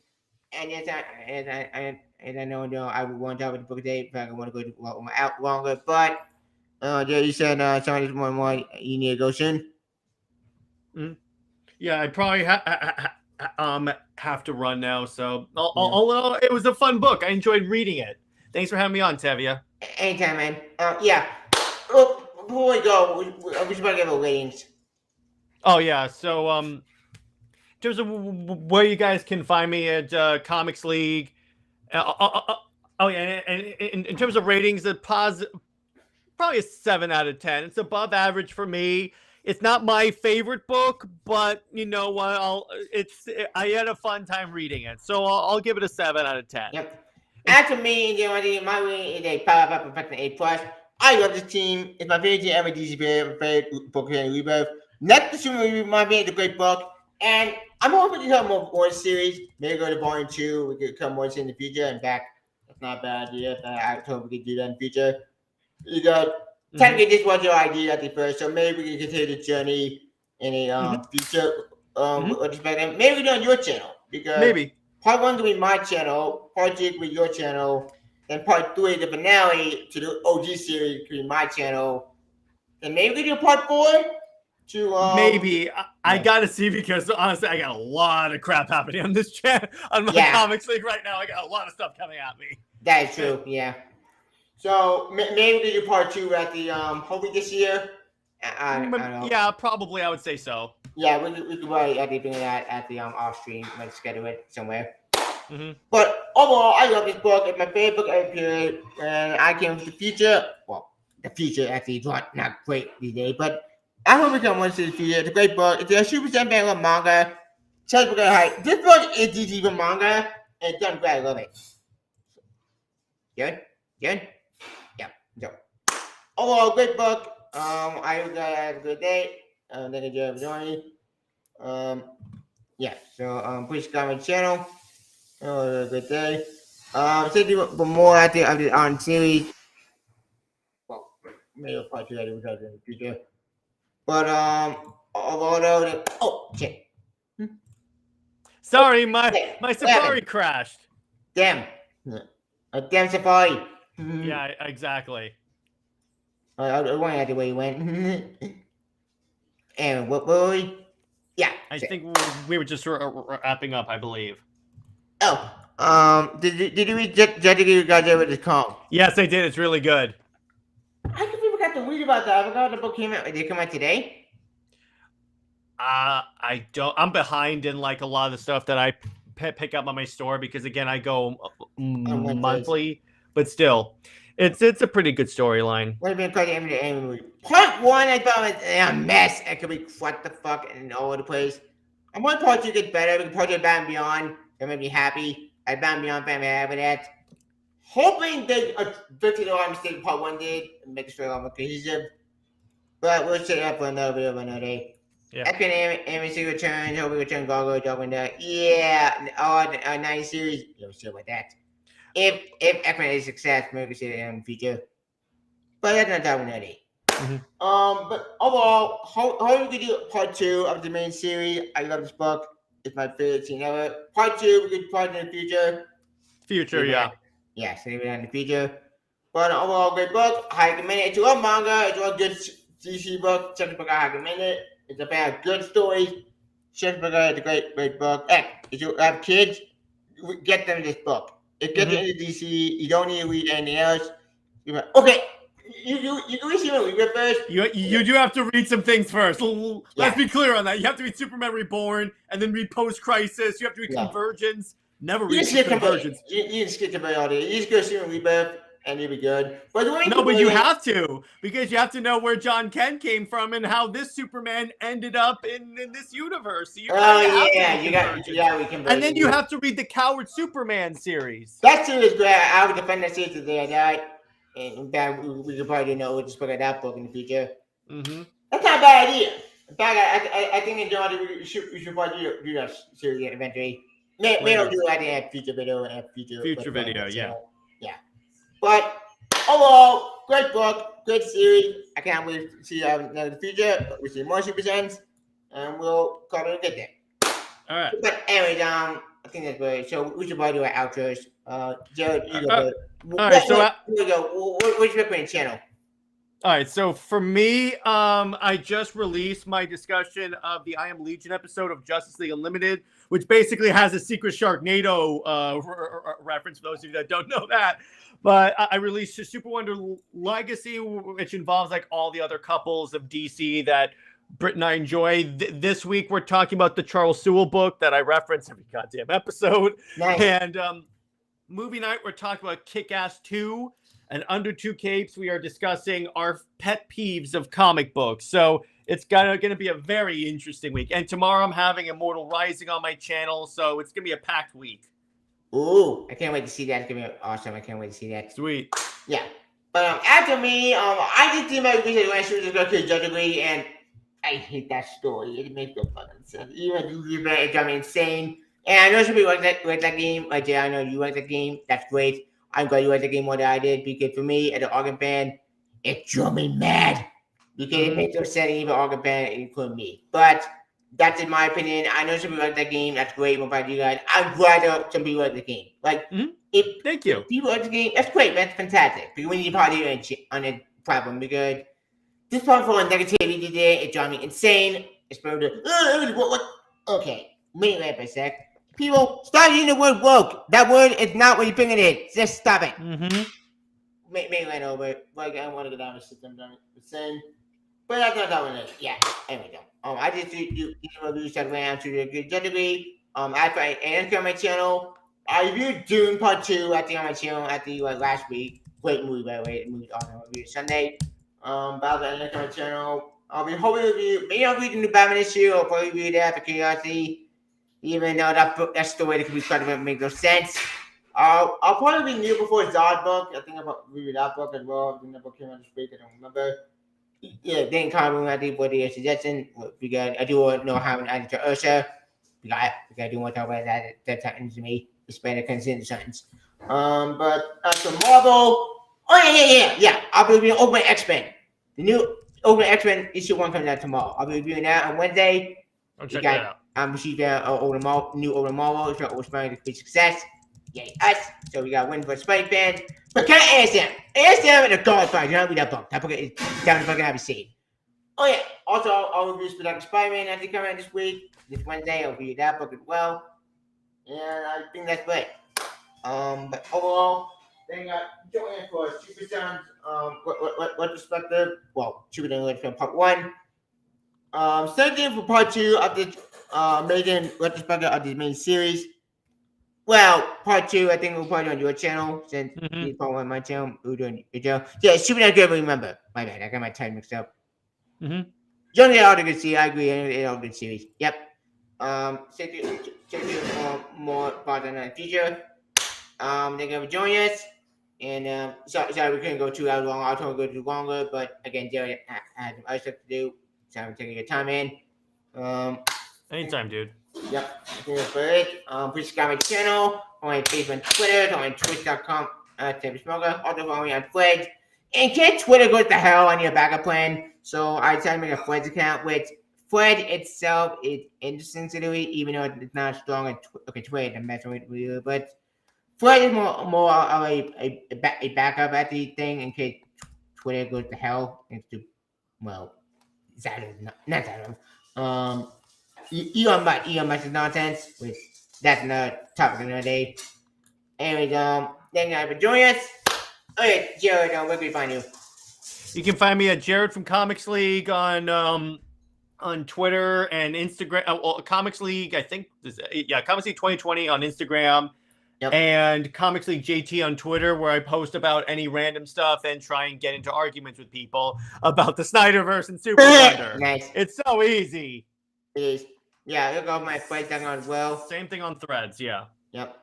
A: And yes, I know I would want to talk about the book today, but I want to go out longer. But you said somebody's more you need to go soon.
B: Mm-hmm. Yeah, I probably have to run now. So it was a fun book. I enjoyed reading it. Thanks for having me on, Tevia.
A: Anytime, man. Yeah. Well, before we go, we should give a ratings.
B: Oh yeah. So in terms of where you guys can find me at Comics League. Oh yeah, and in terms of ratings, probably a 7 out of 10. It's above average for me. It's not my favorite book, but you know what? I had a fun time reading it, so I'll give it a 7 out of 10.
A: Yep. As for me, my rating is a Power Perfect A+. I love this team. It's my favorite team ever. DC favorite book here in Rebirth. Next to my rating is a great book, and I'm hoping we can come more series. Maybe go to Volume 2. We could come more in the future. In fact, that's not a bad idea. I hope we could do that in the future. You got technically this was your idea at the first, so maybe we can continue the journey in a future. Maybe we do on your channel because
B: Maybe
A: part 1 will be my channel, part 2 will be your channel, then part 3, the finale to the OG series will be my channel, and maybe we do part 4 to
B: maybe I gotta see, because honestly I got a lot of crap happening on this channel, on my Comics League right now. I got a lot of stuff coming at me.
A: That is true, yeah. So maybe we do part 2 at the hopefully this year. I don't know.
B: Yeah, probably. I would say so.
A: Yeah, we could probably at the off stream, like schedule it somewhere. But overall, I love this book. It's my favorite book ever period, and I came from the future. Well, the future actually is not great these days, but I hope we come once to the future. It's a great book. It's a Super Sentai manga. This book is DC for manga, and it's done great. I love it. Good? Yeah. So overall, great book. I hope you guys have a good day. Thank you for joining. Yeah. So please comment the channel. Have a good day. Stay tuned for more at the on series. Well, maybe part 2 I do in the future. But although oh shit.
B: Sorry, my Safari crashed.
A: Damn. Damn Safari.
B: Yeah, exactly.
A: I won't have the way you went. And what boy? Yeah.
B: I think we were just wrapping up, I believe.
A: Oh, did you read Jessica Gardner with the call?
B: Yes, I did. It's really good.
A: I completely forgot to read about that. I forgot the book came out. Did it come out today?
B: I don't. I'm behind in like a lot of the stuff that I pick up on my store because again I go monthly, but still, it's a pretty good storyline.
A: What have been quite the movie? Part 1 I thought was a mess. It could be what the fuck and all over the place. I'm going part 2 gets better. We can part 2 Batman Beyond. I'm gonna be happy. I Batman Beyond fan happy with that. Hoping they fix it all mistake part 1 did and make the story a lot more cohesive. But we'll set it up for another video another day.
B: Yeah.
A: After AMC returns, hope we return Gargoyle Dog and yeah, all 90 series. You'll see about that. If X-Men is a success, maybe we can see it in the future. But that's not that one day. But overall, how we could do part 2 of the main series. I love this book. It's my favorite scene ever. Part 2, we could part in the future.
B: Yeah.
A: Yeah, so maybe in the future. But overall, great book. I recommend it. It's a lot manga. It's a lot good DC book. Check the book. I recommend it. It's about good stories. Check the book. It's a great book. Hey, if you have kids, get them this book. It gets you into DC. You don't need to read anything else. Okay. You can read it first.
B: You do have to read some things first. Let's be clear on that. You have to read Superman Reborn and then read Post Crisis. You have to read Convergence. Never read Convergence.
A: You can skip the all day. You just go Superman Rebirth and you'll be good. But
B: you have to, because you have to know where John Kent came from and how this Superman ended up in this universe. So we can. And then you have to read the Coward Superman series.
A: That series is great. I would defend that series today. I died. In fact, we could probably know we'll just look at that book in the future. That's not a bad idea. In fact, I think in John, we should probably do that series eventually. Maybe I'll do that in a future video. Future
B: video, yeah.
A: Yeah. But overall, great book, great series. I can't wait to see you in the future. We'll see more Super Sons, and we'll probably get there.
B: All right.
A: But anyways, I think that's great. So we should probably do our outros. Jared, you go.
B: All right, so
A: what's your favorite channel?
B: All right, so for me, I just released my discussion of the I Am Legion episode of Justice League Unlimited, which basically has a Secret Sharknado reference for those of you that don't know that. But I released a Super Wonder Legacy, which involves like all the other couples of DC that Britt and I enjoy. This week, we're talking about the Charles Sewell book that I reference every goddamn episode.
A: Nice.
B: And movie night, we're talking about Kick-Ass 2. And Under Two Capes, we are discussing our pet peeves of comic books. So it's going to be a very interesting week. And tomorrow I'm having Immortal Rising on my channel. So it's going to be a packed week.
A: Ooh, I can't wait to see that. It's going to be awesome. I can't wait to see that.
B: Sweet.
A: Yeah. But after me, I just did my research when I should just go to Judge Degree and I hate that story. It makes no fucking sense. It got me insane. And I know some people like that game. Like, yeah, I know you like the game. That's great. I'm glad you like the game more than I did because for me, as an Arkham fan, it drove me mad because it makes no sense even Arkham fan, including me. But that's in my opinion. I know some people like that game. That's great. What about you guys? I'm glad that some people like the game. Like,
B: Thank you.
A: if people like the game, that's great. That's fantastic. Because we need to party on a problem because this part for negativity today, it drives me insane. It's probably what? Okay, wait a sec. People, stop using the word woke. That word is not what you think it is. Just stop it. Mainland over. Like, I want to go down the system. Insane. But that's not that one. Yeah, anyway, though. I just do reviews that ran to a good degree. After I answered on my channel, I reviewed Dune Part 2 at the on my channel at the last week. Great movie, by the way. The movie's awesome. I reviewed Sunday. Batman on my channel. I'll be hoping review. Maybe I'll read the new Batman issue. I'll probably read that for curiosity. Even though that story that could be started to make no sense. I'll probably read New before Zod book. I think I'll read that book as well. I think that book came out this week. I don't remember. Yeah, then comment I think what the suggestion because I do know how an added to Ursa. Because I do want to talk about that happens to me. Despite the consent sentence. But as for Marvel. Oh yeah. I'll be reviewing Ultimate X-Men. The new Ultimate X-Men issue 1 comes out tomorrow. I'll be reviewing that on Wednesday.
B: I'll check that out.
A: I'm receiving new Ultimate Marvel. It's got Spider-Man to be success. Yay, us. So we got a win for Spider fans. But can I ask them? Ask them in a God fight. You don't read that book. That book is down the fucking have seen. Oh yeah. Also, I'll review Spider-Man as they come out this week. This Wednesday, I'll review that book as well. And I think that's it. But overall, they got joining for Super Sons. What perspective? Well, Super Sons from Part 1. Same thing for Part 2 of this amazing retrospective of this main series. Well, Part 2, I think we'll probably on your channel since you Part 1 on my channel. We're doing your channel. Yeah, Super Sons good. Remember, my bad. I got my time mixed up. Generally, all the good series. I agree. It's all good series. Yep. Stay tuned for more parts in the future. Thank you for joining us. And sorry we couldn't go 2 hours long. I was going to go too longer, but again, Jared had some other stuff to do, so I'm taking your time in.
B: Anytime, dude.
A: Yep. For it. Please subscribe to my channel on my Facebook and Twitter, on twitch.com @TapeSmoker. Also follow me on Threads. And can't Twitter go to hell on your backup plan? So I decided to make a Threads account, which Thread itself is interesting to do, even though it's not strong on Twitter. I'm messing with you, but Thread is more of a backup at the thing in case Twitter goes to hell. Well, not that. Elon Musk's nonsense, which that's another topic another day. Anyways, thank you guys for joining us. Okay, Jared, where can we find you?
B: You can find me at Jared from Comics League on Twitter and Instagram. Comics League, I think. Comics League 2020 on Instagram.
A: Yep.
B: And Comics League JT on Twitter, where I post about any random stuff and try and get into arguments with people about the Snyderverse and Super Wonder.
A: Nice.
B: It's so easy.
A: It is. Yeah, look over my Threads on as well.
B: Same thing on Threads, yeah.
A: Yep,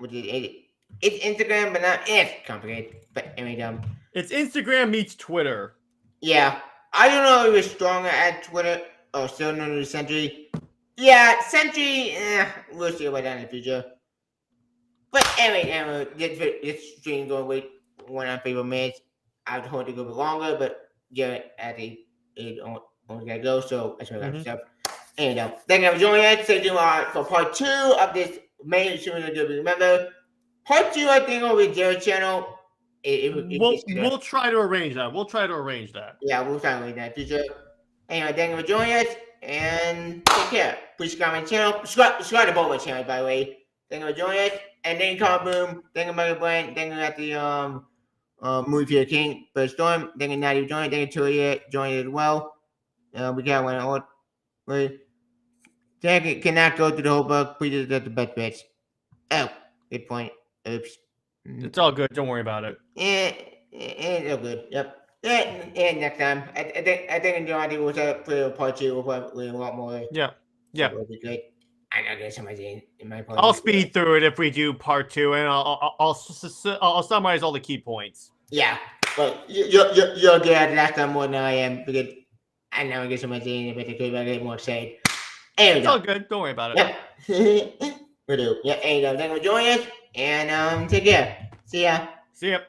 A: it's Instagram, but not it's complicated. But anyway,
B: it's Instagram meets Twitter.
A: Yeah, I don't know if it's stronger at Twitter or still known as Sentry. Yeah, Sentry. We'll see about that in the future. But anyway, this stream going wait 1 favorite minutes. I was hoping to go a bit longer, but yeah, it only gotta go. So I should have stuff. And thank you for joining us. Stay tuned for Part 2 of this main series. Remember, Part 2, I think, will be Jared's channel.
B: We'll try to arrange that.
A: Yeah, we'll try to arrange that in the future. Anyway, thank you for joining us, and take care. Please subscribe to my channel. Subscribe to both my channels, by the way. Thank you for joining us. And thank you, Carl Boom. Thank you, Michael Brand. Thank you at the Movie Theater King. But Storm, thank you, Natty, for joining. Thank you, Toya, joining as well. We got one on. Jack cannot go through the whole book. Please get the best bits. Oh, good point. Oops.
B: It's all good. Don't worry about it.
A: It's all good. Yep. And next time, I think Johnny will play Part 2. We'll play a lot more.
B: Yeah.
A: It'll be great. I know there's somebody in my part.
B: I'll speed through it if we do Part 2, and I'll summarize all the key points.
A: Yeah, but you're good at last time more than I am because I know I get so much in, but I get more excited. There we
B: It's
A: go.
B: all good. Don't worry about it.
A: Yep. We do. Yeah, there you go. Thank you for joining us, and take care. See ya.
B: See ya.